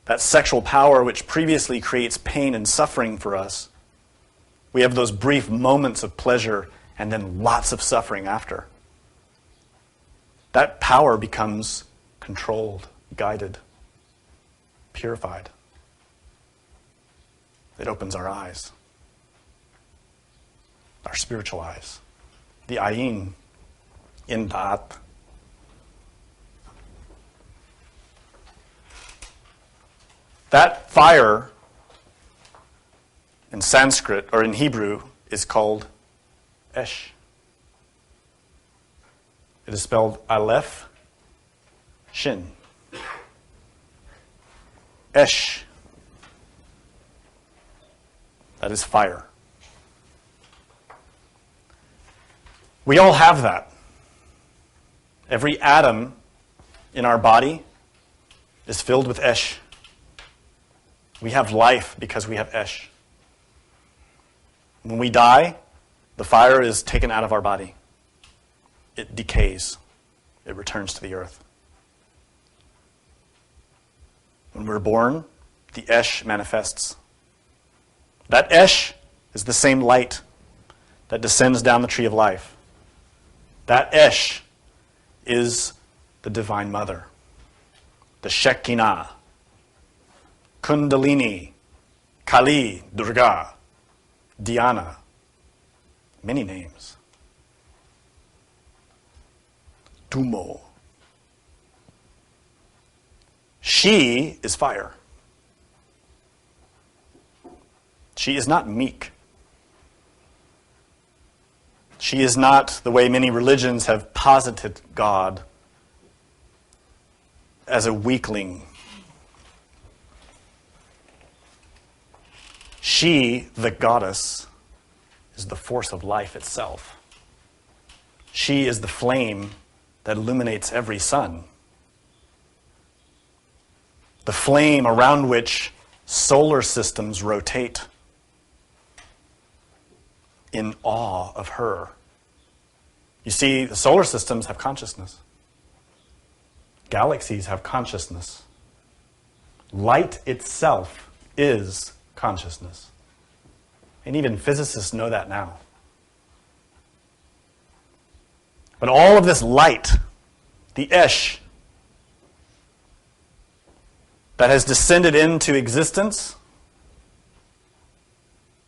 that sexual power which previously creates pain and suffering for us, we have those brief moments of pleasure and then lots of suffering after. That power becomes controlled, guided, purified. It opens our eyes, our spiritual eyes, the ayin, in Da'at. That fire in Sanskrit, or in Hebrew, is called Esh. It is spelled Aleph, Shin. Esh. That is fire. We all have that. Every atom in our body is filled with Esh. We have life because we have Esh. When we die, the fire is taken out of our body. It decays. It returns to the earth. When we're born, the Esh manifests. That Esh is the same light that descends down the tree of life. That Esh is the Divine Mother, the Shekinah, Kundalini, Kali, Durga, Dhyana, many names. Tumo. She is fire. She is not meek. She is not the way many religions have posited God as a weakling. She, the goddess, is the force of life itself. She is the flame that illuminates every sun. The flame around which solar systems rotate in awe of her. You see, the solar systems have consciousness. Galaxies have consciousness. Light itself is consciousness. And even physicists know that now. But all of this light, the Esh, that has descended into existence,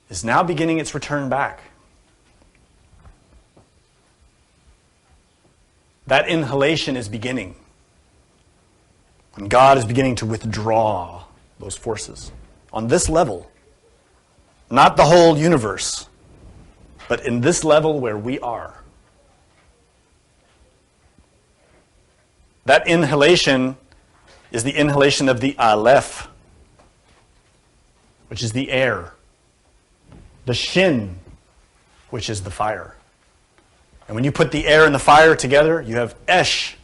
is now beginning its return back. That inhalation is beginning. And God is beginning to withdraw those forces on this level. Not the whole universe, but in this level where we are. That inhalation is the inhalation of the Aleph, which is the air. The Shin, which is the fire. And when you put the air and the fire together, you have Esh,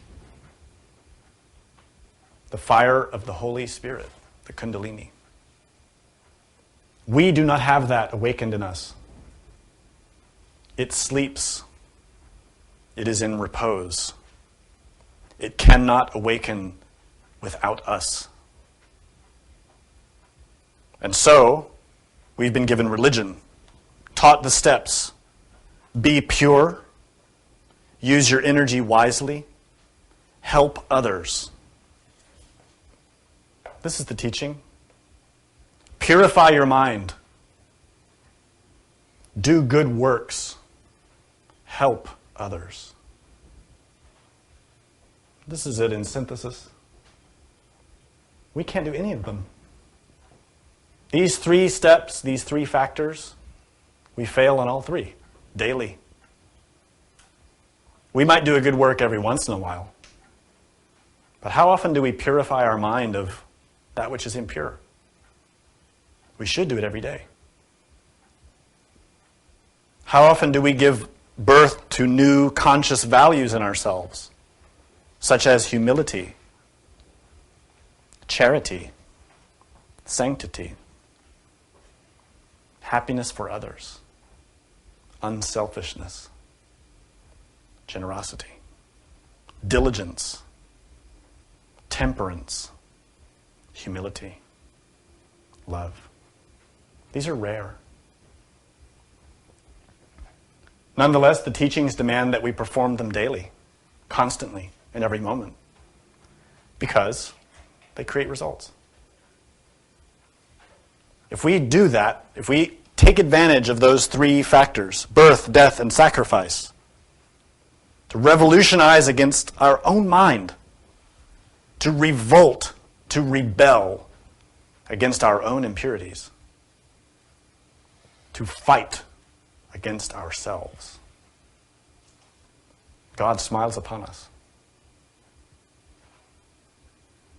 the fire of the Holy Spirit, the Kundalini. We do not have that awakened in us. It sleeps. It is in repose. It cannot awaken without us. And so, we've been given religion, taught the steps. Be pure. Use your energy wisely. Help others. This is the teaching. Purify your mind. do good works, help others. This is it in synthesis. We can't do any of them. These 3 steps, these 3 factors, we fail on all 3 daily. We might do a good work every once in a while, but how often do we purify our mind of that which is impure? We should do it every day. How often do we give birth to new conscious values in ourselves, such as humility, charity, sanctity, happiness for others, unselfishness, generosity, diligence, temperance, humility, love. These are rare. Nonetheless, the teachings demand that we perform them daily, constantly, in every moment, because they create results. If we do that, if we take advantage of those 3 factors, birth, death, and sacrifice, to revolutionize against our own mind, to revolt, to rebel against our own impurities, to fight against ourselves, God smiles upon us.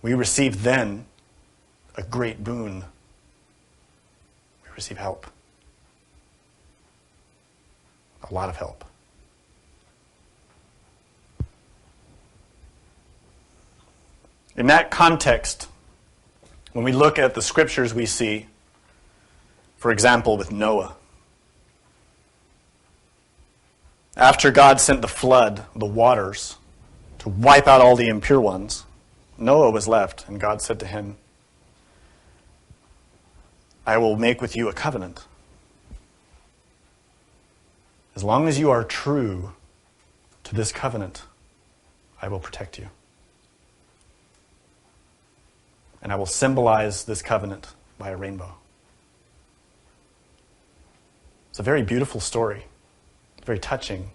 We receive then a great boon. We receive help. A lot of help. In that context, when we look at the scriptures, we see, for example, with Noah. After God sent the flood, the waters, to wipe out all the impure ones, Noah was left, and God said to him, I will make with you a covenant. As long as you are true to this covenant, I will protect you. And I will symbolize this covenant by a rainbow. It's a very beautiful story, very touching.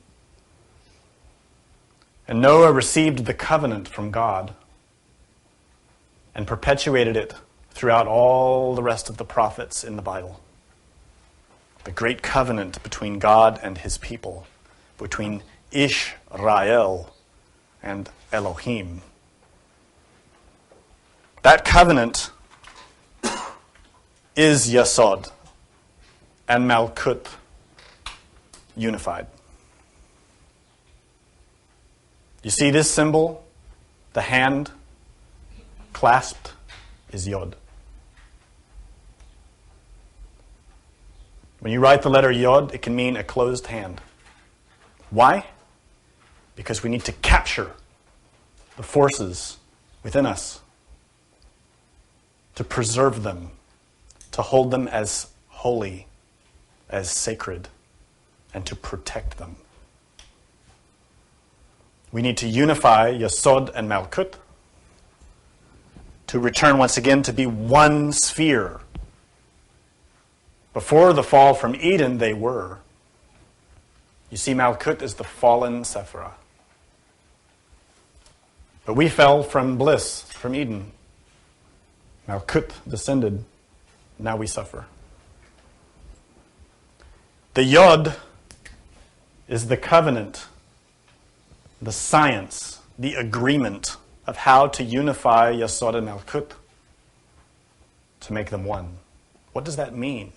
And Noah received the covenant from God and perpetuated it throughout all the rest of the prophets in the Bible. The great covenant between God and his people, between Israel and Elohim. That covenant is Yesod and Malkut unified. You see this symbol? The hand clasped is Yod. When you write the letter Yod, it can mean a closed hand. Why? Because we need to capture the forces within us, to preserve them, to hold them as holy, as sacred, and to protect them. We need to unify Yesod and Malkut to return once again to be one sphere. Before the fall from Eden, they were. You see, Malkut is the fallen Sephirah. But we fell from bliss, from Eden. Malkut descended. Now we suffer. The Yod is the covenant, the science, the agreement of how to unify Yesod and Malkut, to make them one. What does that mean?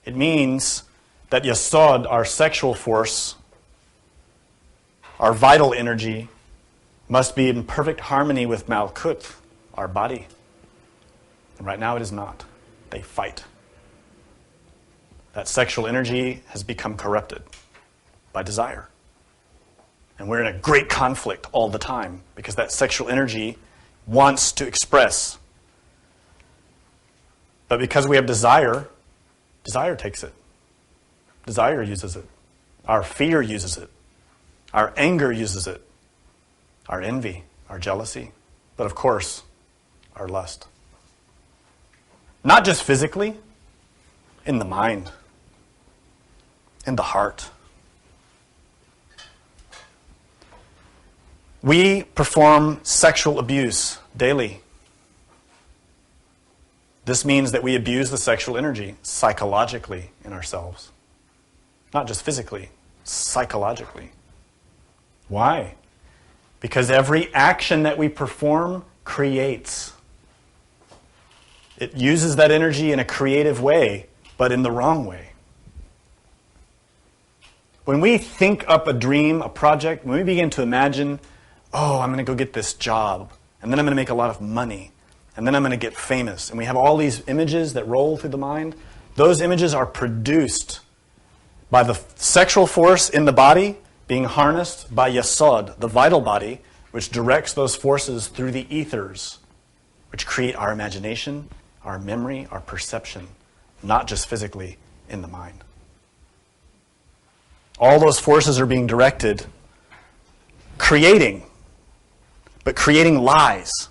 It means that Yesod, our sexual force, our vital energy, must be in perfect harmony with Malkut, our body. And right now it is not. They fight. That sexual energy has become corrupted by desire. And we're in a great conflict all the time because that sexual energy wants to express. But because we have desire, desire takes it. Desire uses it. Our fear uses it. Our anger uses it. Our envy, our jealousy, but of course, our lust. Not just physically, in the mind. in the heart. We perform sexual abuse daily. This means that we abuse the sexual energy psychologically in ourselves. Not just physically, psychologically. Why? Because every action that we perform creates. It uses that energy in a creative way, but in the wrong way. When we think up a dream, a project, when we begin to imagine, oh, I'm going to go get this job, and then I'm going to make a lot of money, and then I'm going to get famous, and we have all these images that roll through the mind, those images are produced by the sexual force in the body being harnessed by Yesod, the vital body, which directs those forces through the ethers, which create our imagination, our memory, our perception, not just physically in the mind. All those forces are being directed, creating, but creating lies,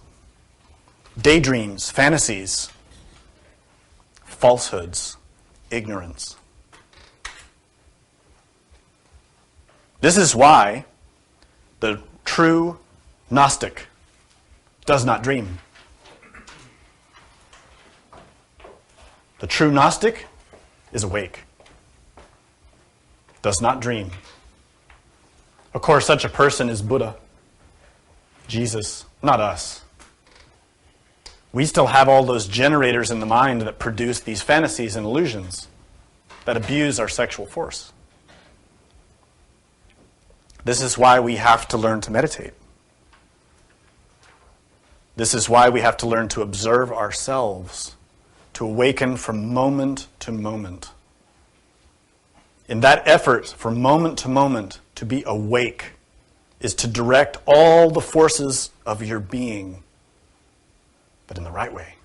daydreams, fantasies, falsehoods, ignorance. This is why the true Gnostic does not dream. The true Gnostic is awake, does not dream. Of course, such a person is Buddha, Jesus, not us. We still have all those generators in the mind that produce these fantasies and illusions that abuse our sexual force. This is why we have to learn to meditate. This is why we have to learn to observe ourselves, to awaken from moment to moment. In that effort, from moment to moment, to be awake is to direct all the forces of your being, but in the right way,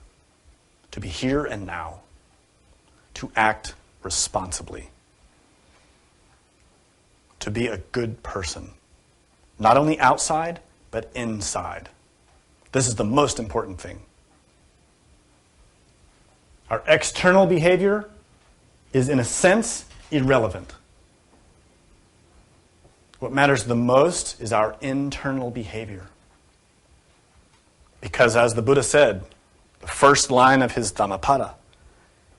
to be here and now, to act responsibly, to be a good person, not only outside, but inside. This is the most important thing. Our external behavior is, in a sense, irrelevant. What matters the most is our internal behavior. Because as the Buddha said, the first line of his Dhammapada,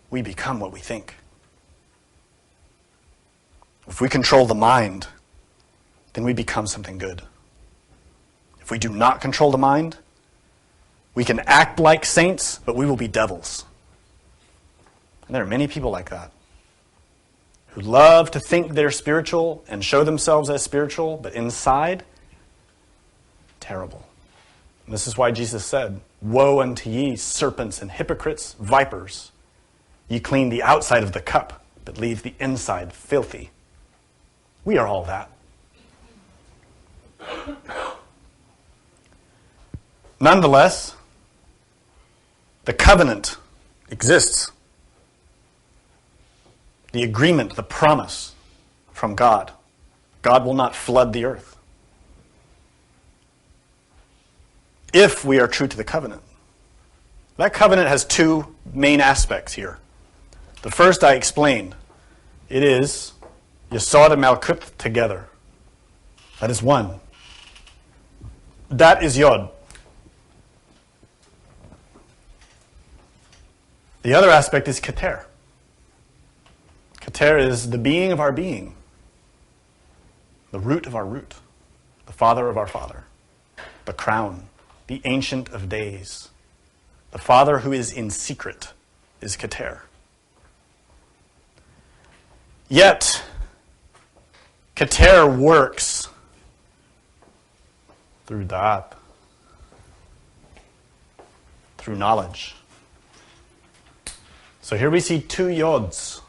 we become what we think. If we control the mind, then we become something good. If we do not control the mind, we can act like saints, but we will be devils. And there are many people like that, who love to think they're spiritual and show themselves as spiritual, but inside, terrible. And this is why Jesus said, "Woe unto ye, serpents and hypocrites, vipers! Ye clean the outside of the cup, but leave the inside filthy." We are all that. Nonetheless, the covenant exists. The agreement, the promise from God. God will not flood the earth if we are true to the covenant. That covenant has two main aspects here. The first I explained. It is Yesod and Malkut together. That is one. That is Yod. The other aspect is Keter. Keter is the being of our being, the root of our root, the father of our father, the crown, the ancient of days. The Father who is in secret is Keter. Yet, Keter works through Da'at, through knowledge. So here we see two Yods,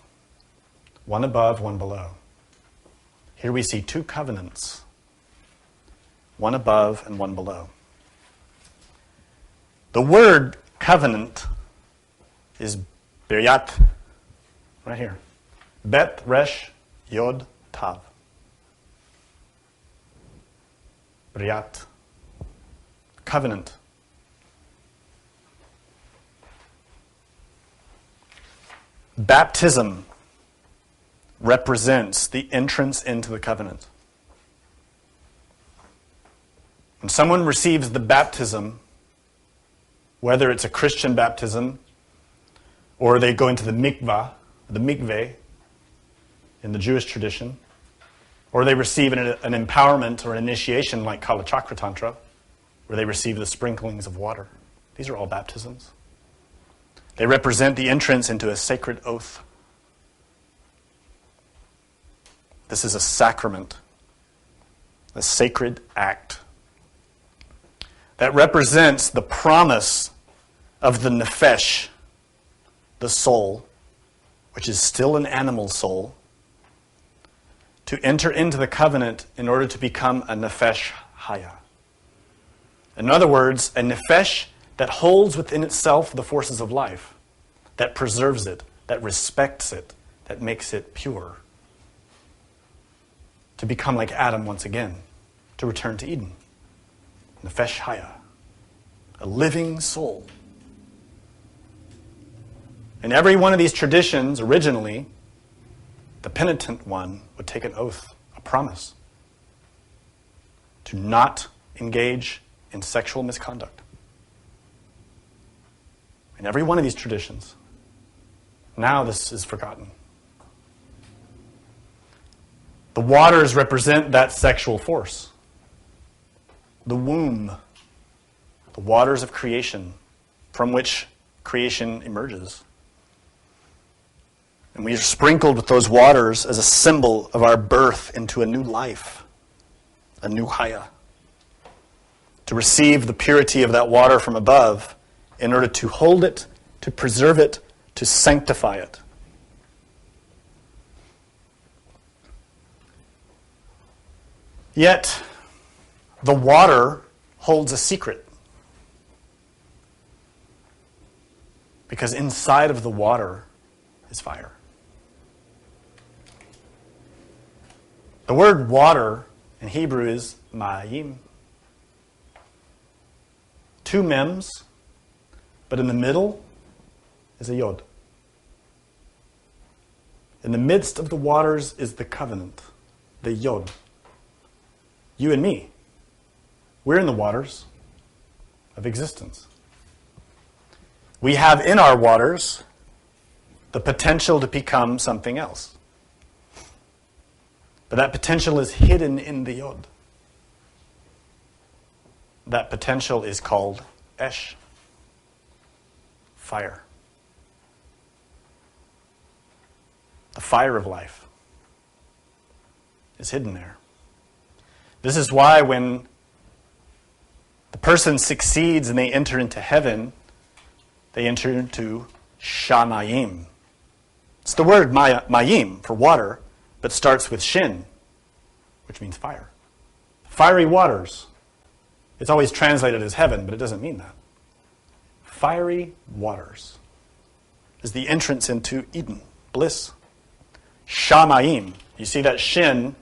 one above, one below. Here we see two covenants, one above and one below. The word covenant is Biryat, right here. Bet, Resh, Yod, Tav. Biryat. Covenant. Baptism. represents the entrance into the covenant. When someone receives the baptism, whether it's a Christian baptism or they go into the mikveh in the Jewish tradition, or they receive an empowerment or an initiation like Kala Chakra Tantra, where they receive the sprinklings of water. These are all baptisms. They represent the entrance into a sacred oath. This is a sacrament, a sacred act that represents the promise of the nefesh, the soul, which is still an animal soul, to enter into the covenant in order to become a nefesh haya. In other words, a nefesh that holds within itself the forces of life, that preserves it, that respects it, that makes it pure. To become like Adam once again, to return to Eden. Nefesh haya, a living soul. In every one of these traditions, originally, the penitent one would take an oath, a promise, to not engage in sexual misconduct. In every one of these traditions, now this is forgotten. The waters represent that sexual force. The womb, the waters of creation, from which creation emerges. And we are sprinkled with those waters as a symbol of our birth into a new life, a new haya. To receive the purity of that water from above in order to hold it, to preserve it, to sanctify it. Yet, the water holds a secret. Because inside of the water is fire. The word water in Hebrew is ma'im. Two mems, but in the middle is a yod. In the midst of the waters is the covenant, the yod. You and me, we're in the waters of existence. We have in our waters the potential to become something else. But that potential is hidden in the yod. That potential is called esh, fire. The fire of life is hidden there. This is why when the person succeeds and they enter into heaven, they enter into shamayim. It's the word mayim for water, but starts with shin, which means fire. Fiery waters. It's always translated as heaven, but it doesn't mean that. Fiery waters is the entrance into Eden, bliss. Shamayim. You see that shin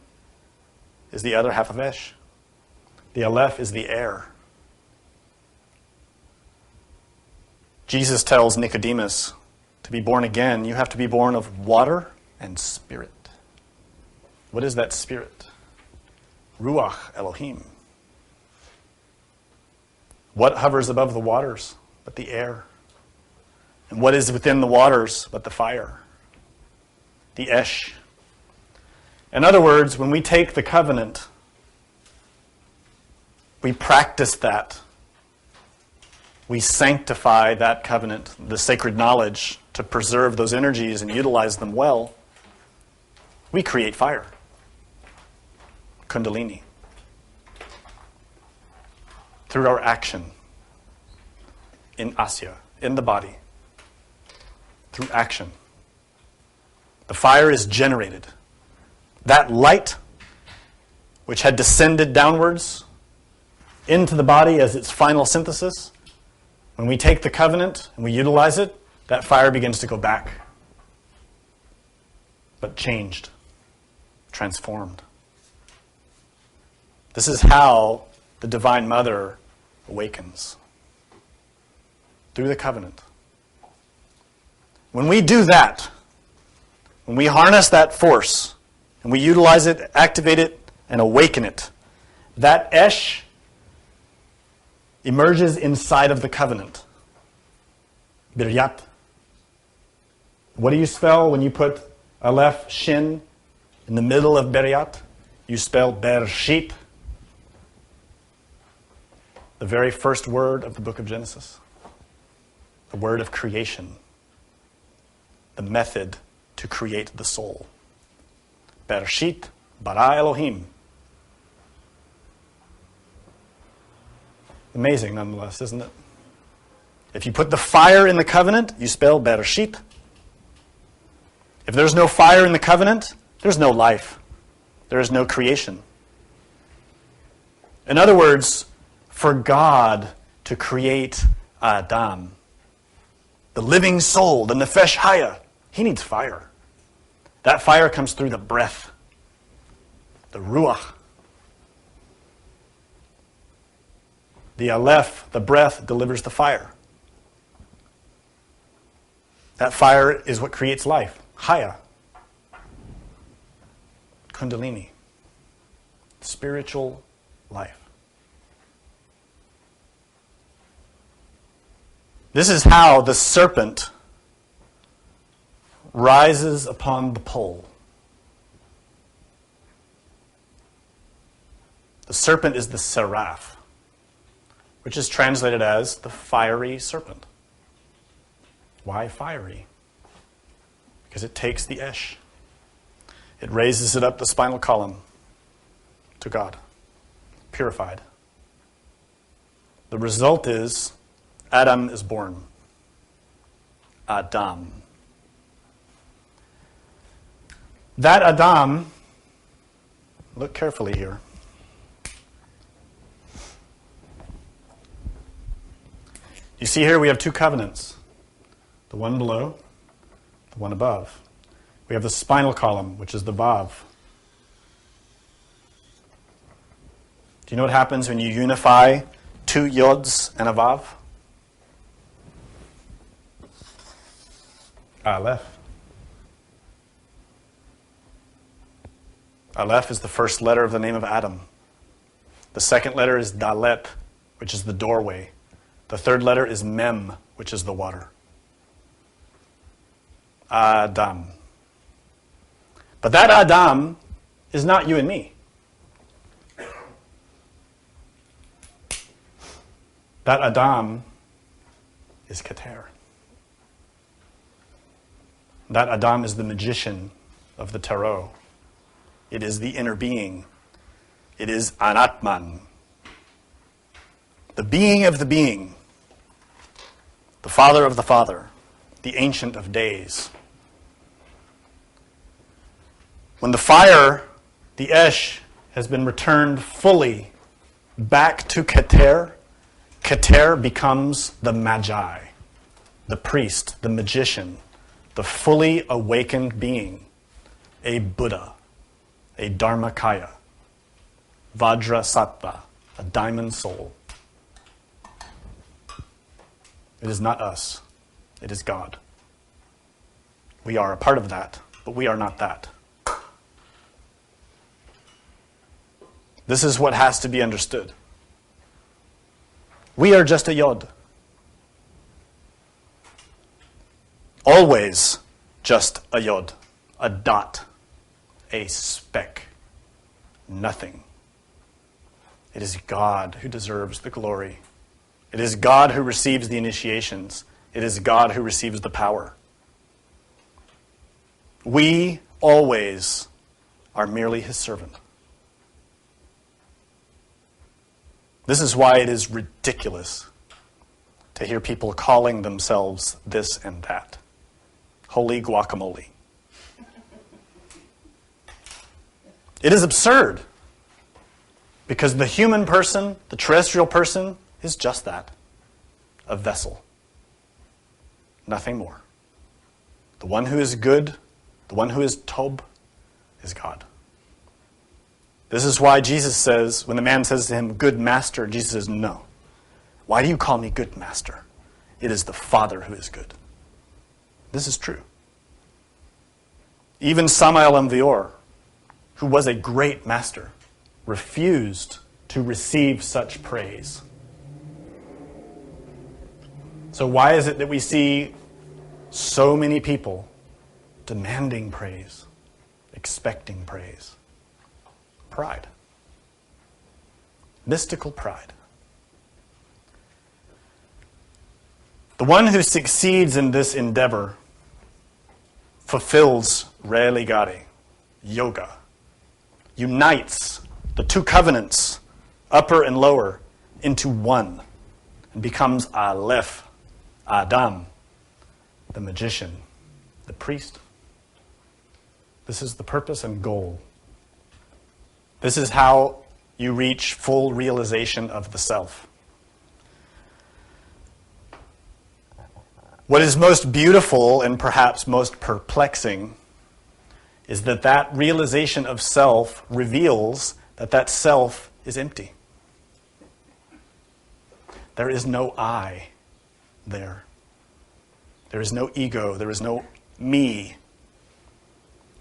is the other half of esh. The aleph is the air. Jesus tells Nicodemus, to be born again, you have to be born of water and spirit. What is that spirit? Ruach Elohim. What hovers above the waters but the air? And what is within the waters but the fire? The esh. In other words, when we take the covenant, we practice that. We sanctify that covenant, the sacred knowledge, to preserve those energies and utilize them well. We create fire. Kundalini. Through our action. In asya, in the body. Through action. The fire is generated. That light, which had descended downwards into the body as its final synthesis, when we take the covenant and we utilize it, that fire begins to go back. But changed, transformed. This is how the Divine Mother awakens. Through the covenant. When we do that, when we harness that force and we utilize it, activate it, and awaken it, that esh emerges inside of the covenant. Biryat. What do you spell when you put aleph, shin in the middle of Biryat? You spell Bershit, the very first word of the book of Genesis, the word of creation, the method to create the soul. Bershit bara Elohim. Amazing nonetheless, isn't it? If you put the fire in the covenant, you spell Bereshit. If there's no fire in the covenant, there's no life. There is no creation. In other words, for God to create Adam, the living soul, the nefesh haya, he needs fire. That fire comes through the breath, the ruach. The aleph, the breath, delivers the fire. That fire is what creates life. Haya. Kundalini. Spiritual life. This is how the serpent rises upon the pole. The serpent is the seraph, which is translated as the fiery serpent. Why fiery? Because it takes the esh. It raises it up the spinal column to God, purified. The result is Adam is born. Adam. That Adam, look carefully here. You see here we have two covenants. The one below, the one above. We have the spinal column, which is the Vav. Do you know what happens when you unify two Yods and a Vav? Aleph. Aleph is the first letter of the name of Adam. The second letter is Dalet, which is the doorway. The third letter is Mem, which is the water. Adam. But that Adam is not you and me. That Adam is Keter. That Adam is the magician of the tarot. It is the inner being. It is Anatman. The being of the being. The father of the father. The ancient of days. When the fire, the esh, has been returned fully back to Keter, Keter becomes the magi, the priest, the magician, the fully awakened being, a Buddha, a Dharmakaya, Vajrasattva, a diamond soul. It is not us. It is God. We are a part of that, but we are not that. This is what has to be understood. We are just a Yod. Always just a Yod, a dot, a speck, nothing. It is God who deserves the glory. It is God who receives the initiations. It is God who receives the power. We always are merely his servant. This is why it is ridiculous to hear people calling themselves this and that. Holy guacamole. It is absurd because the human person, the terrestrial person, is just that, a vessel. Nothing more. The one who is good, the one who is Tob, is God. This is why Jesus says, when the man says to him, good master, Jesus says, no. Why do you call me good master? It is the Father who is good. This is true. Even Samael Aun Weor, who was a great master, refused to receive such praise. So why is it that we see so many people demanding praise, expecting praise? Pride. Mystical pride. The one who succeeds in this endeavor fulfills Re Ligare, yoga, unites the two covenants, upper and lower, into one, and becomes Aleph, Adam, the magician, the priest. This is the purpose and goal. This is how you reach full realization of the self. What is most beautiful and perhaps most perplexing is that that realization of self reveals that that self is empty. There is no I there. There is no ego. There is no me.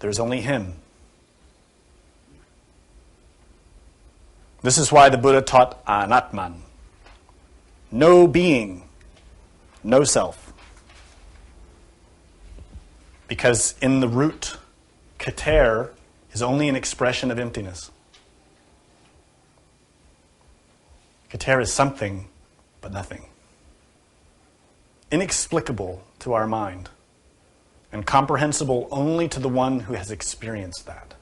There is only him. This is why the Buddha taught anatman. No being, no self. Because in the root, keter is only an expression of emptiness. Keter is something, but nothing. Inexplicable to our mind, and comprehensible only to the one who has experienced that.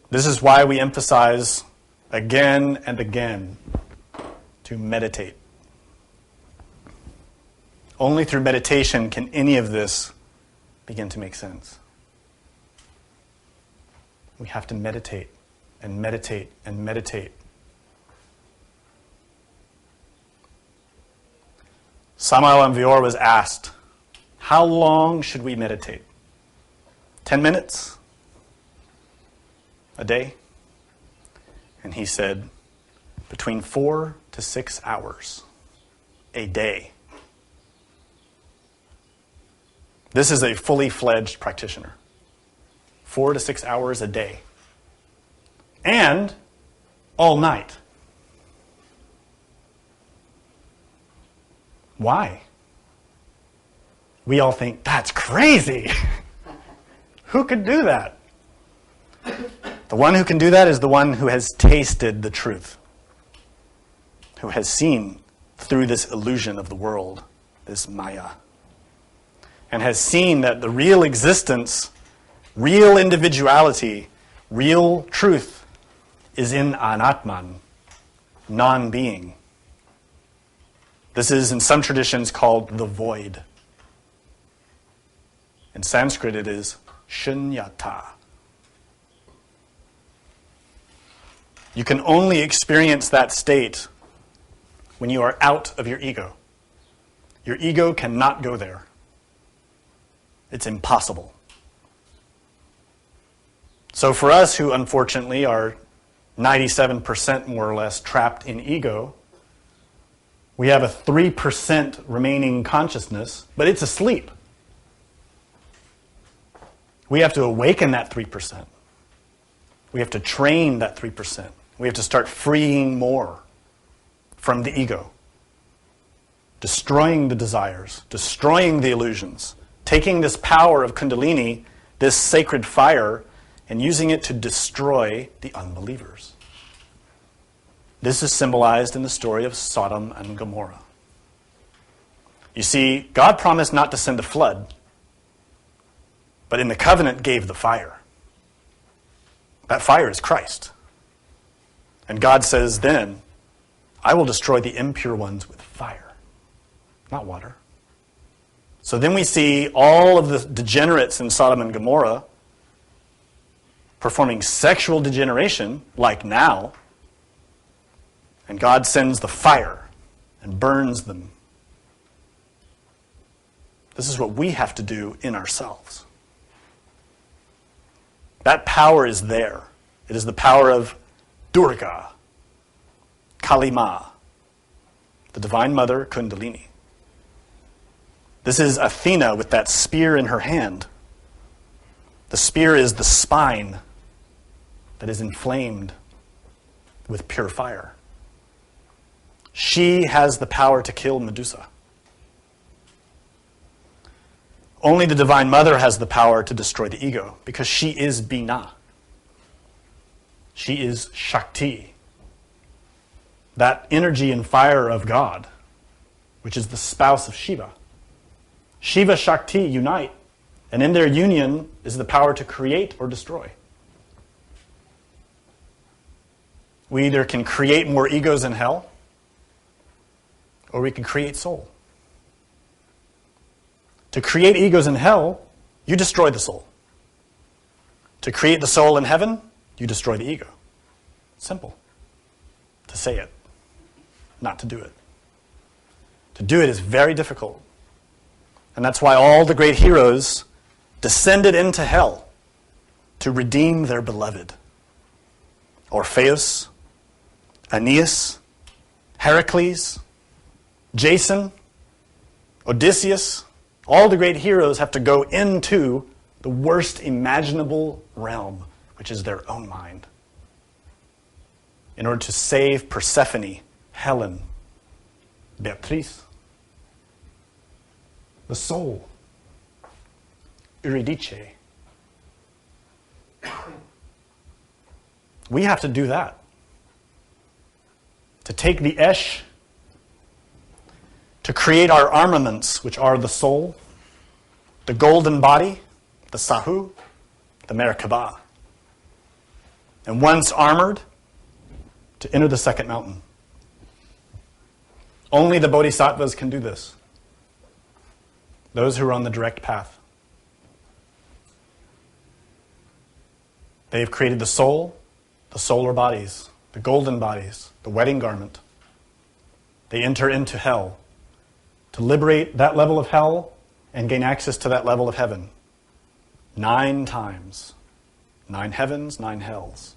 This is why we emphasize again and again to meditate. Only through meditation can any of this begin to make sense. We have to meditate and meditate and meditate. Samael Aun Weor was asked, how long should we meditate? 10 minutes? A day? And he said, between 4 to 6 hours a day. This is a fully fledged practitioner. 4 to 6 hours a day. And all night. Why? We all think, that's crazy. Who could do that? The one who can do that is the one who has tasted the truth, who has seen through this illusion of the world, this Maya, and has seen that the real existence, real individuality, real truth is in anatman, non-being. This is, in some traditions, called the void. In Sanskrit, it is shunyata. You can only experience that state when you are out of your ego. Your ego cannot go there. It's impossible. So for us who unfortunately are 97% more or less trapped in ego, we have a 3% remaining consciousness, but it's asleep. We have to awaken that 3%. We have to train that 3%. We have to start freeing more from the ego, destroying the desires, destroying the illusions, taking this power of Kundalini, this sacred fire, and using it to destroy the unbelievers. This is symbolized in the story of Sodom and Gomorrah. You see, God promised not to send a flood, but in the covenant gave the fire. That fire is Christ. And God says then, I will destroy the impure ones with fire, not water. So then we see all of the degenerates in Sodom and Gomorrah performing sexual degeneration, like now, and God sends the fire and burns them. This is what we have to do in ourselves. That power is there. It is the power of Durga, Kali Ma, the Divine Mother, Kundalini. This is Athena with that spear in her hand, The spear is the spine that is inflamed with pure fire. She has the power to kill Medusa. Only the Divine Mother has the power to destroy the ego, because she is Binah. She is Shakti, that energy and fire of God, which is the spouse of Shiva. Shiva, Shakti unite, and in their union is the power to create or destroy. We either can create more egos in hell, or we can create soul. To create egos in hell, you destroy the soul. To create the soul in heaven, you destroy the ego. Simple. To say it, not to do it. To do it is very difficult. And that's why all the great heroes descended into hell to redeem their beloved. Orpheus, Aeneas, Heracles, Jason, Odysseus, all the great heroes have to go into the worst imaginable realm, which is their own mind, in order to save Persephone, Helen, Beatrice, the soul, Eurydice. We have to do that. To take the Esh, to create our armaments, which are the soul, the golden body, the Sahu, the Merkabah. And once armored, to enter the second mountain. Only the Bodhisattvas can do this. Those who are on the direct path. They have created the soul, the solar bodies, the golden bodies, the wedding garment. They enter into hell to liberate that level of hell and gain access to that level of heaven. 9 times. 9 heavens, 9 hells.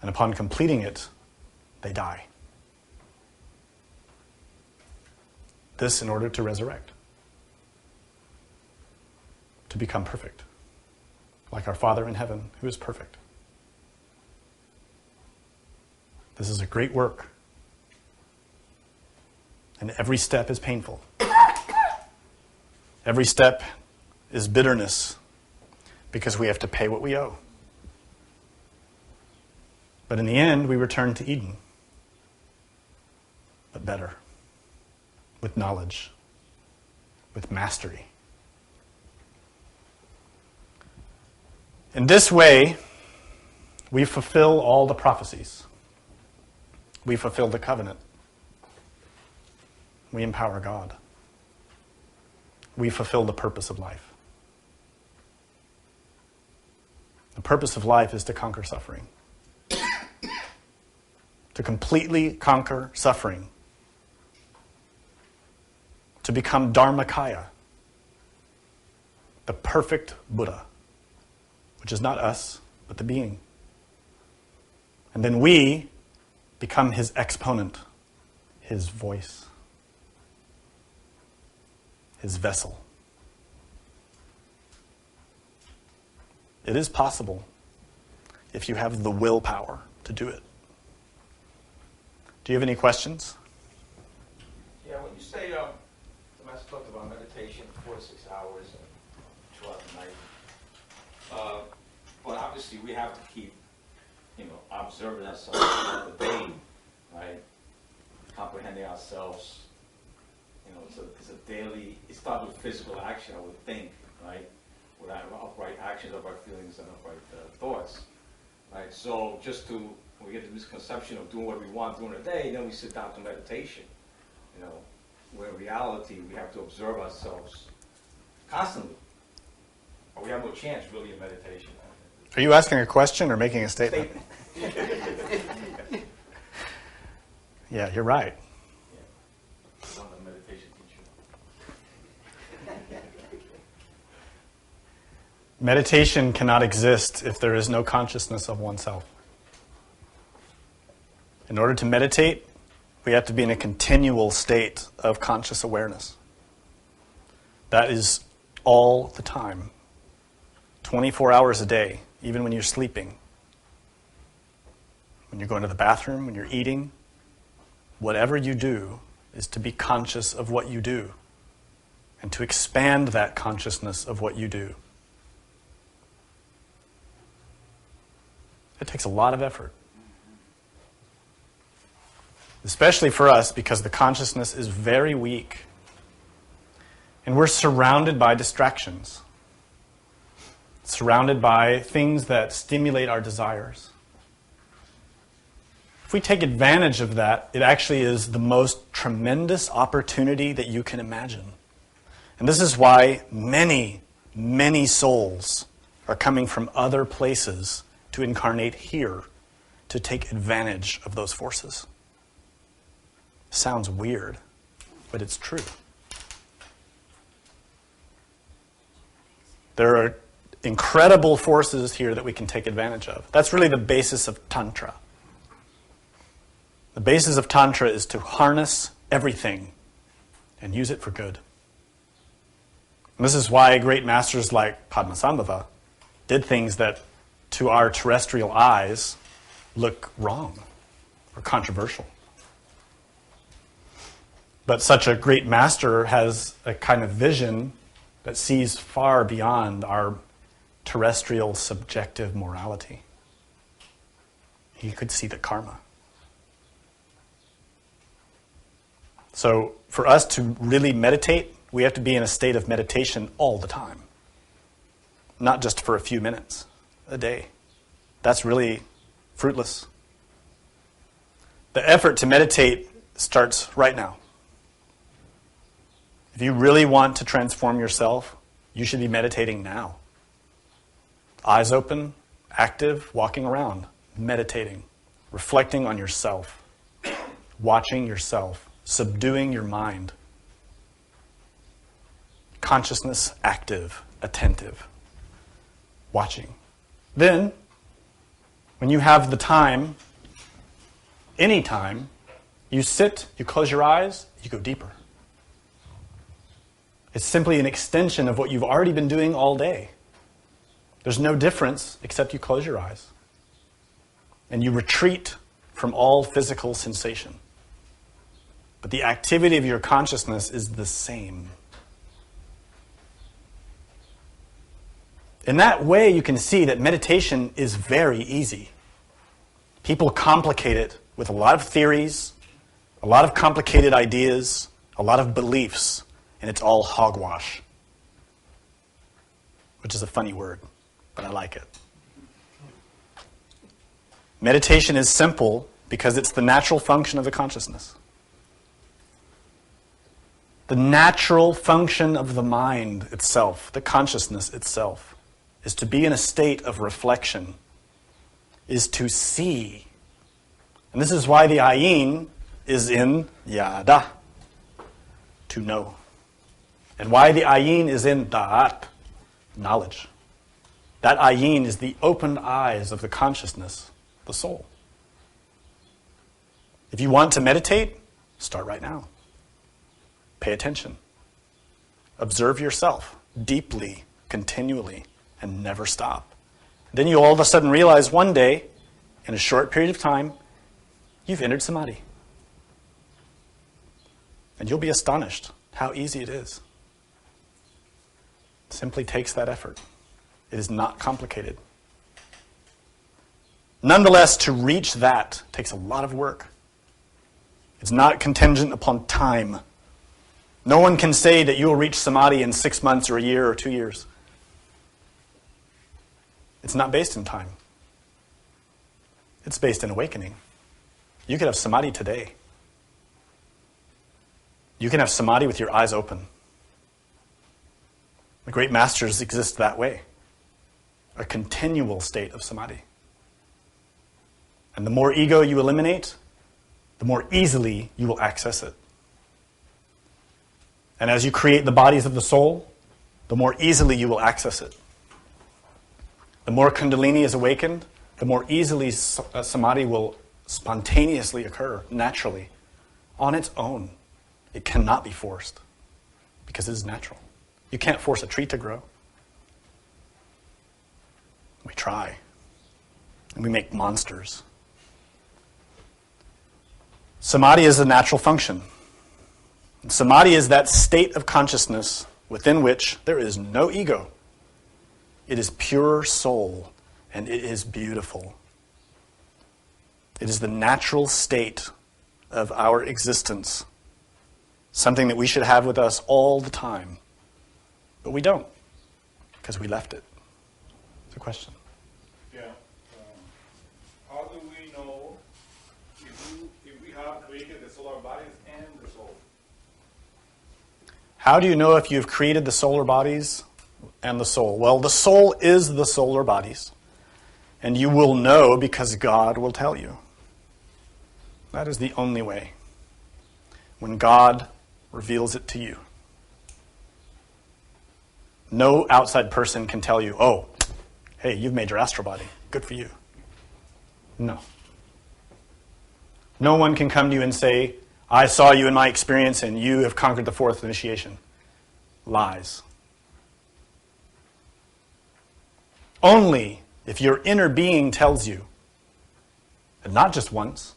And upon completing it, they die. This in order to resurrect. To become perfect. Like our Father in heaven, who is perfect. This is a great work. And every step is painful. Every step is bitterness, because we have to pay what we owe. But in the end, we return to Eden. But better. With knowledge. With mastery. In this way, we fulfill all the prophecies. We fulfill the covenant. We empower God. We fulfill the purpose of life. The purpose of life is to conquer suffering. To completely conquer suffering. To become Dharmakaya, the perfect Buddha, which is not us, but the being. And then we become his exponent, his voice, his vessel. It is possible if you have the willpower to do it. Do you have any questions? Yeah, when you say, the Master talked about meditation 4 to 6 hours and throughout the night. But obviously we have to keep, observing ourselves throughout the day, right? Comprehending ourselves. It's a daily, it starts with physical action, I would think, right? With our upright actions, upright feelings, and upright thoughts, right? So when we get the misconception of doing what we want during the day, then we sit down to meditation, where in reality we have to observe ourselves constantly, or we have no chance really in meditation. Are you asking a question or making a statement? Yeah, you're right. I'm a meditation teacher. Meditation cannot exist if there is no consciousness of oneself. In order to meditate, we have to be in a continual state of conscious awareness. That is all the time. 24 hours a day, even when you're sleeping, when you're going to the bathroom, when you're eating. Whatever you do is to be conscious of what you do and to expand that consciousness of what you do. It takes a lot of effort. Especially for us, because the consciousness is very weak. And we're surrounded by distractions. Surrounded by things that stimulate our desires. If we take advantage of that, it actually is the most tremendous opportunity that you can imagine. And this is why many, many souls are coming from other places to incarnate here to take advantage of those forces. Sounds weird, but it's true. There are incredible forces here that we can take advantage of. That's really the basis of Tantra. The basis of Tantra is to harness everything and use it for good. And this is why great masters like Padmasambhava did things that to our terrestrial eyes look wrong or controversial. But such a great master has a kind of vision that sees far beyond our terrestrial subjective morality. He could see the karma. So for us to really meditate, we have to be in a state of meditation all the time. Not just for a few minutes a day. That's really fruitless. The effort to meditate starts right now. If you really want to transform yourself, you should be meditating now. Eyes open, active, walking around, meditating, reflecting on yourself, watching yourself, subduing your mind. Consciousness active, attentive, watching. Then, when you have the time, any time, you sit, you close your eyes, you go deeper. It's simply an extension of what you've already been doing all day. There's no difference except you close your eyes. And you retreat from all physical sensation. But the activity of your consciousness is the same. In that way, you can see that meditation is very easy. People complicate it with a lot of theories, a lot of complicated ideas, a lot of beliefs, and it's all hogwash. Which is a funny word, but I like it. Meditation is simple because it's the natural function of the consciousness. The natural function of the mind itself, the consciousness itself, is to be in a state of reflection, is to see. And this is why the ayin is in yada, to know. And why the ayin is in da'at, knowledge. That ayin is the opened eyes of the consciousness, the soul. If you want to meditate, start right now. Pay attention. Observe yourself deeply, continually, and never stop. Then you all of a sudden realize one day, in a short period of time, you've entered samadhi. And you'll be astonished how easy it is. It simply takes that effort. It is not complicated. Nonetheless, to reach that takes a lot of work. It's not contingent upon time. No one can say that you will reach samadhi in 6 months or a year or 2 years. It's not based in time. It's based in awakening. You could have samadhi today. You can have samadhi with your eyes open. The great masters exist that way. A continual state of samadhi. And the more ego you eliminate, the more easily you will access it. And as you create the bodies of the soul, the more easily you will access it. The more Kundalini is awakened, the more easily samadhi will spontaneously occur, naturally, on its own. It cannot be forced, because it is natural. You can't force a tree to grow. We try. And we make monsters. Samadhi is a natural function. And samadhi is that state of consciousness within which there is no ego. It is pure soul, and it is beautiful. It is the natural state of our existence, something that we should have with us all the time. But we don't, because we left it. It's a question. Yeah. How do we know if we have created the solar bodies and the soul? How do you know if you've created the solar bodies and the soul? Well, the soul is the solar bodies. And you will know because God will tell you. That is the only way. When God reveals it to you. No outside person can tell you, oh, hey, you've made your astral body. Good for you. No. No one can come to you and say, I saw you in my experience and you have conquered the fourth initiation. Lies. Only if your inner being tells you, and not just once,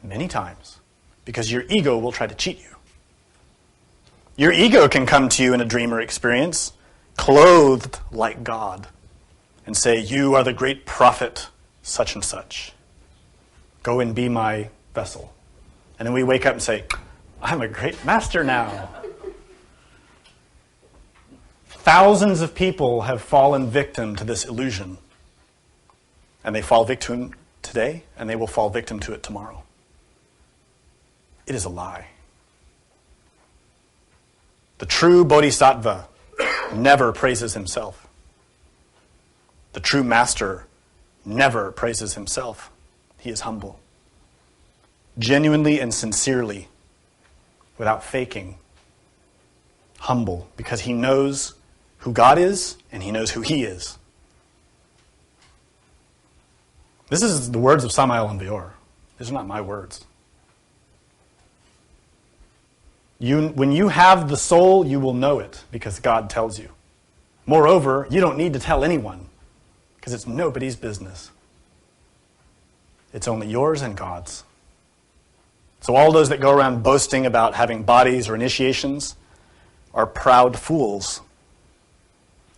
many times, because your ego will try to cheat you. Your ego can come to you in a dream or experience, clothed like God, and say, you are the great prophet, such and such. Go and be my vessel. And then we wake up and say, I'm a great master now. Thousands of people have fallen victim to this illusion. And they fall victim today, and they will fall victim to it tomorrow. It is a lie. The true bodhisattva never praises himself. The true master never praises himself. He is humble. Genuinely and sincerely, without faking. Humble, because he knows who God is, and he knows who he is. This is the words of Samael Aun Weor. These are not my words. When you have the soul, you will know it, because God tells you. Moreover, you don't need to tell anyone, because it's nobody's business. It's only yours and God's. So all those that go around boasting about having bodies or initiations are proud fools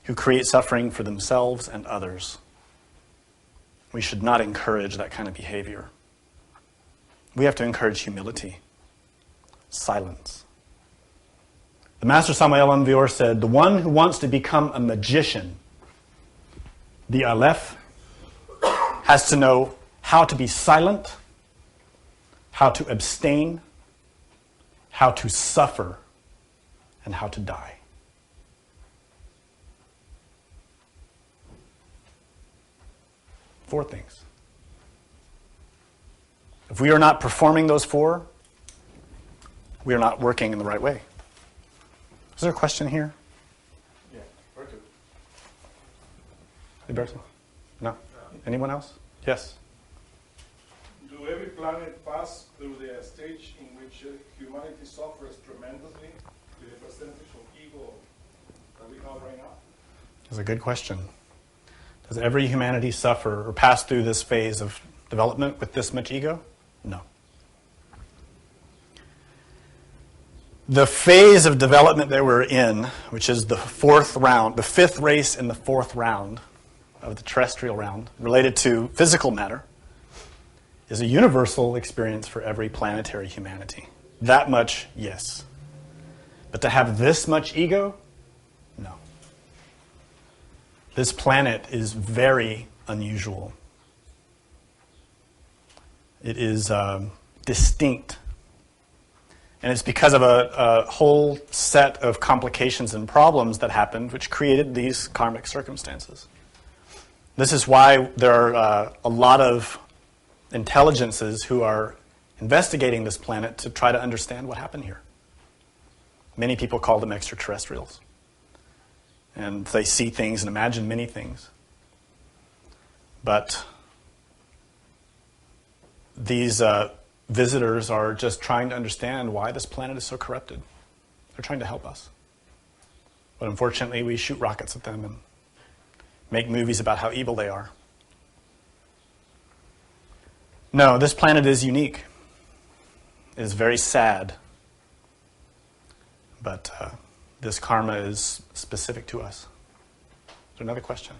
who create suffering for themselves and others. We should not encourage that kind of behavior. We have to encourage humility, silence. The Master Samael Aun Weor said, the one who wants to become a magician, the Aleph, has to know how to be silent, how to abstain, how to suffer, and how to die. Four things. If we are not performing those four, we are not working in the right way. Is there a question here? Yeah, Berto. Liberto? No? Anyone else? Yes. Do every planet pass through the stage in which humanity suffers tremendously to the percentage of ego that we have right now? That's a good question. Does every humanity suffer or pass through this phase of development with this much ego? No. The phase of development that we're in, which is the fourth round, the fifth race in the fourth round of the terrestrial round, related to physical matter, is a universal experience for every planetary humanity. That much, yes. But to have this much ego, no. This planet is very unusual. It is distinct. And it's because of a whole set of complications and problems that happened which created these karmic circumstances. This is why there are a lot of intelligences who are investigating this planet to try to understand what happened here. Many people call them extraterrestrials. And they see things and imagine many things. But these visitors are just trying to understand why this planet is so corrupted. They're trying to help us. But unfortunately, we shoot rockets at them and make movies about how evil they are. No, this planet is unique. It is very sad. But this karma is specific to us. Is there another question?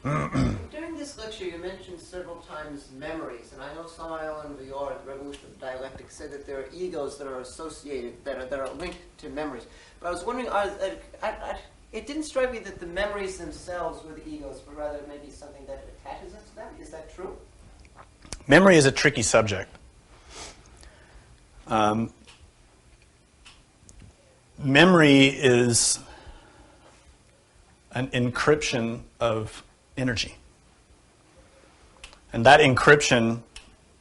During this lecture, you mentioned several times memories, and I know Samael Aun Weor, the Revolution of Dialectics, said that there are egos that are associated, that are linked to memories. But I was wondering, it didn't strike me that the memories themselves were the egos, but rather maybe something that attaches us to them. Is that true? Memory is a tricky subject. Memory is an encryption of energy. And that encryption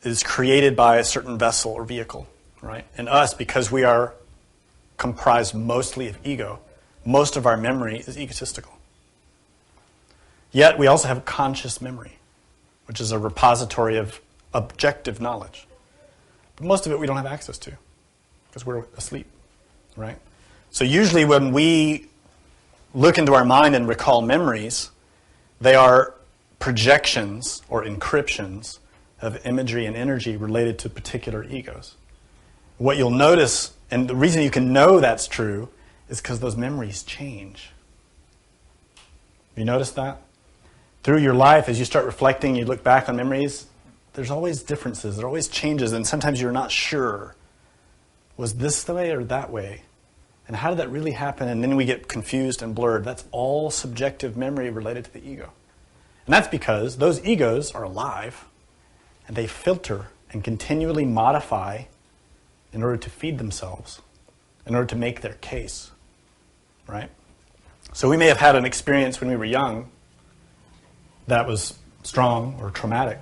is created by a certain vessel or vehicle, right? And us, because we are comprised mostly of ego, most of our memory is egotistical. Yet we also have conscious memory, which is a repository of objective knowledge. But most of it we don't have access to because we're asleep, right? So usually when we look into our mind and recall memories, they are projections or encryptions of imagery and energy related to particular egos. What you'll notice, and the reason you can know that's true, is because those memories change. You notice that? Through your life, as you start reflecting, you look back on memories, there's always differences, there are always changes, and sometimes you're not sure, was this the way or that way? And how did that really happen? And then we get confused and blurred. That's all subjective memory related to the ego. And that's because those egos are alive, and they filter and continually modify in order to feed themselves, in order to make their case, right? So we may have had an experience when we were young that was strong or traumatic.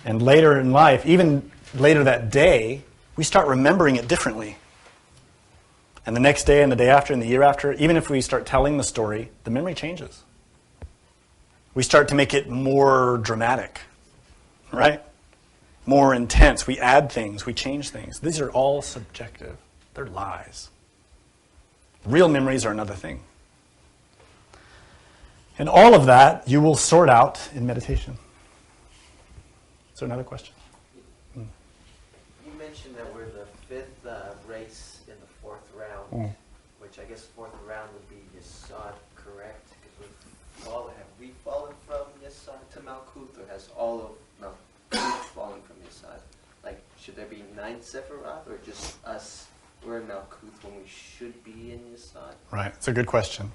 And later in life, even later that day, we start remembering it differently. And the next day and the day after and the year after, even if we start telling the story, the memory changes. We start to make it more dramatic, right? More intense. We add things, we change things. These are all subjective. They're lies. Real memories are another thing. And all of that you will sort out in meditation. Is there another question? You mentioned that we're the fifth race in the fourth round, which I guess fourth round would be Yesod, correct? Because have we fallen from Yesod to Malkuth, or has all of Malkuth fallen from Yesod? Like, should there be 9 Sephiroth, or just us, we're in Malkuth when we should be in Yesod? Right, it's a good question.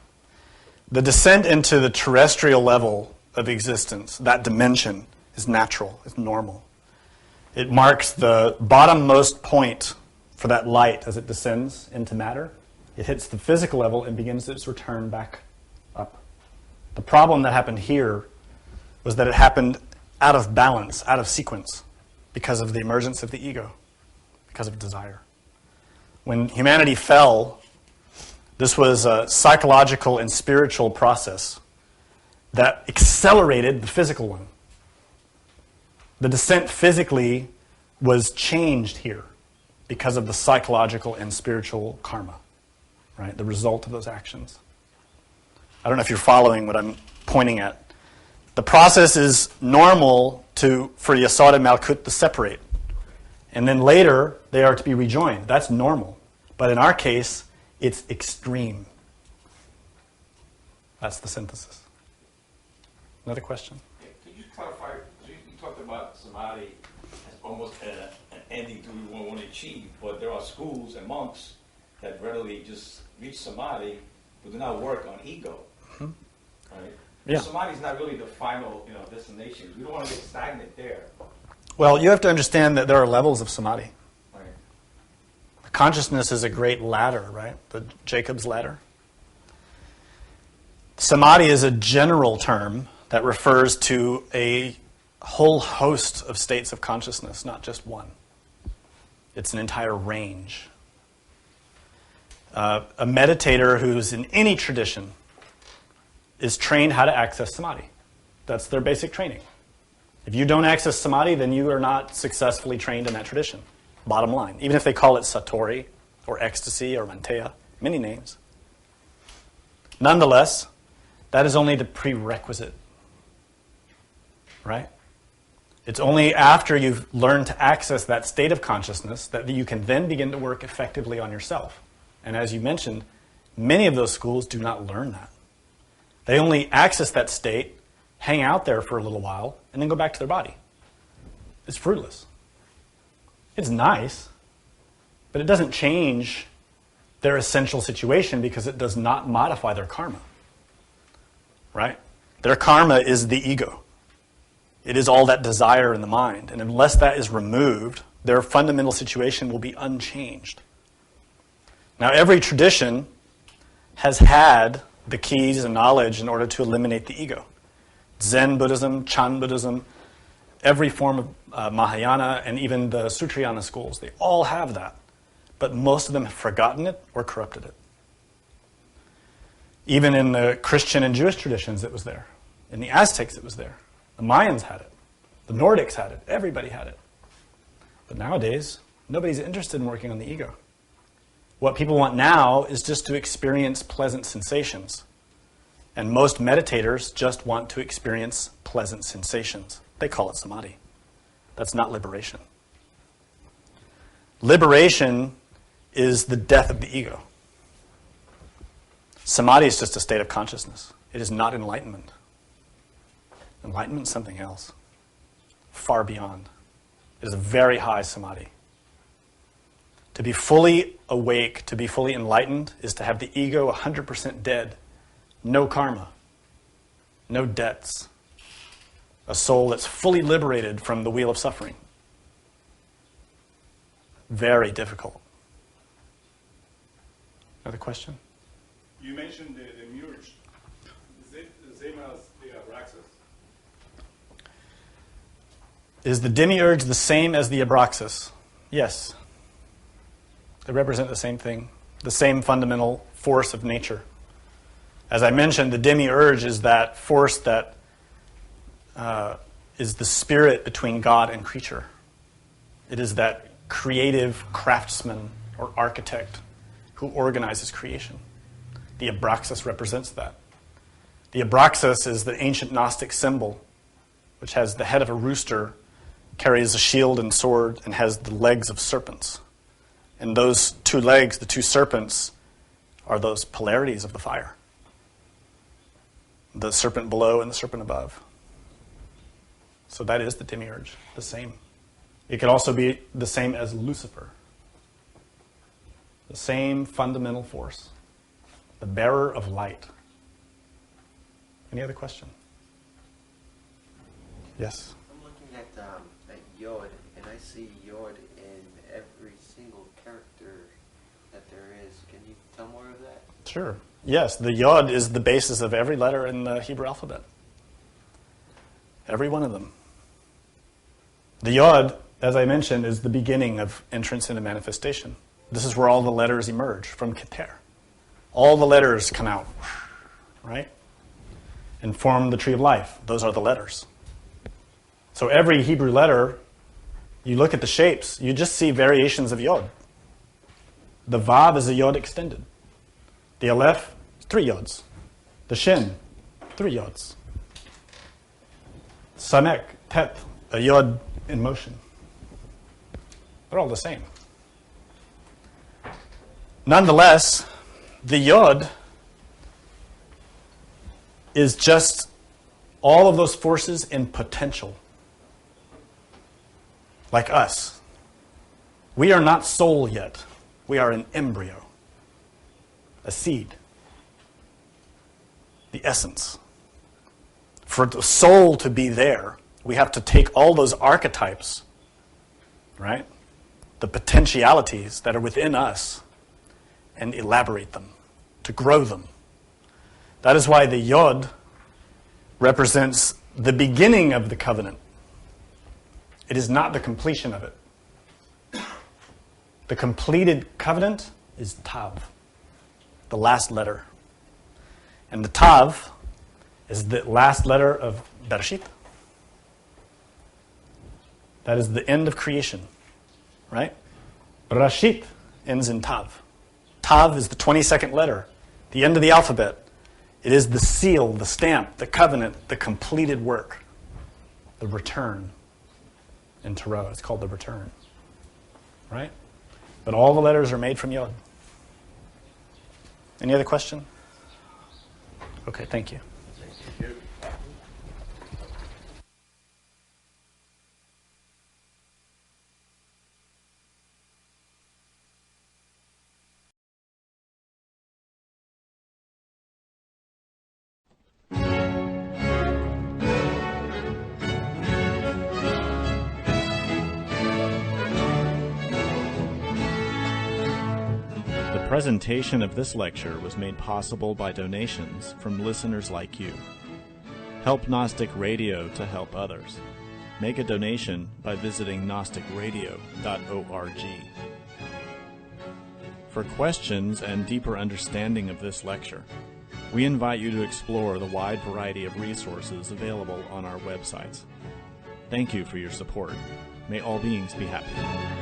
The descent into the terrestrial level of existence, that dimension, is natural, it's normal. It marks the bottommost point for that light as it descends into matter. It hits the physical level and begins its return back up. The problem that happened here was that it happened out of balance, out of sequence, because of the emergence of the ego, because of desire. When humanity fell, this was a psychological and spiritual process that accelerated the physical one. The descent physically was changed here because of the psychological and spiritual karma, right? The result of those actions. I don't know if you're following what I'm pointing at. The process is normal for Yesod and Malkut to separate. And then later, they are to be rejoined. That's normal. But in our case, it's extreme. That's the synthesis. Another question? Yeah, could you clarify, you talked about samadhi as almost an ending to what we want to achieve, but there are schools and monks that readily just reach samadhi but do not work on ego. Mm-hmm. Right? Yeah. Samadhi is not really the final destination. We don't want to get stagnant there. Well, you have to understand that there are levels of samadhi. Right. Consciousness is a great ladder, right? The Jacob's ladder. Samadhi is a general term that refers to a whole host of states of consciousness, not just one. It's an entire range. A meditator who's in any tradition is trained how to access samadhi. That's their basic training. If you don't access samadhi, then you are not successfully trained in that tradition. Bottom line. Even if they call it satori or ecstasy or manteya, many names. Nonetheless, That is only the prerequisite, right? It's only after you've learned to access that state of consciousness that you can then begin to work effectively on yourself. And as you mentioned, many of those schools do not learn that. They only access that state, hang out there for a little while, and then go back to their body. It's fruitless. It's nice, but it doesn't change their essential situation because it does not modify their karma. Right? Their karma is the ego. It is all that desire in the mind. And unless that is removed, their fundamental situation will be unchanged. Now, every tradition has had the keys and knowledge in order to eliminate the ego. Zen Buddhism, Chan Buddhism, every form of Mahayana, and even the Sutrayana schools, they all have that. But most of them have forgotten it or corrupted it. Even in the Christian and Jewish traditions, it was there. In the Aztecs, it was there. The Mayans had it. The Nordics had it. Everybody had it. But nowadays, nobody's interested in working on the ego. What people want now is just to experience pleasant sensations. And most meditators just want to experience pleasant sensations. They call it samadhi. That's not liberation. Liberation is the death of the ego. Samadhi is just a state of consciousness. It is not enlightenment. Enlightenment is something else, far beyond. It is a very high samadhi. To be fully awake, to be fully enlightened, is to have the ego 100% dead. No karma, no debts. A soul that's fully liberated from the wheel of suffering. Very difficult. Another question? You mentioned the merge. Is it the same as the abraxas? Is the demiurge the same as the abraxas? Yes. They represent the same thing, the same fundamental force of nature. As I mentioned, the demiurge is that force that is the spirit between God and creature. It is that creative craftsman or architect who organizes creation. The abraxas represents that. The abraxas is the ancient Gnostic symbol, which has the head of a rooster, carries a shield and sword, and has the legs of serpents. And those two legs, the two serpents, are those polarities of the fire. The serpent below and the serpent above. So that is the demiurge, the same. It could also be the same as Lucifer. The same fundamental force. The bearer of light. Any other question? Yes? I'm looking at Yod, and I see Yod in every single character that there is. Can you tell more of that? Sure. Yes, the Yod is the basis of every letter in the Hebrew alphabet. Every one of them. The Yod, as I mentioned, is the beginning of entrance into manifestation. This is where all the letters emerge from Keter. All the letters come out, right? And form the tree of life. Those are the letters. So every Hebrew letter, you look at the shapes, you just see variations of Yod. The Vav is a Yod extended. The Aleph, 3 Yods. The Shin, 3 Yods. Samek, Tet, a Yod in motion. They're all the same. Nonetheless, the Yod is just all of those forces in potential. Like us. We are not soul yet. We are an embryo. A seed. The essence. For the soul to be there, we have to take all those archetypes, right? The potentialities that are within us, and elaborate them, to grow them. That is why the Yod represents the beginning of the covenant. It is not the completion of it. The completed covenant is Tav, the last letter. And the Tav is the last letter of Bereshit. That is the end of creation, right? Bereshit ends in Tav. Tav is the 22nd letter, the end of the alphabet. It is the seal, the stamp, the covenant, the completed work, the return. In Tarot, it's called the return. Right? But all the letters are made from Yod. Any other question? Okay, thank you. The presentation of this lecture was made possible by donations from listeners like you. Help Gnostic Radio to help others. Make a donation by visiting gnosticradio.org. For questions and deeper understanding of this lecture, we invite you to explore the wide variety of resources available on our websites. Thank you for your support. May all beings be happy.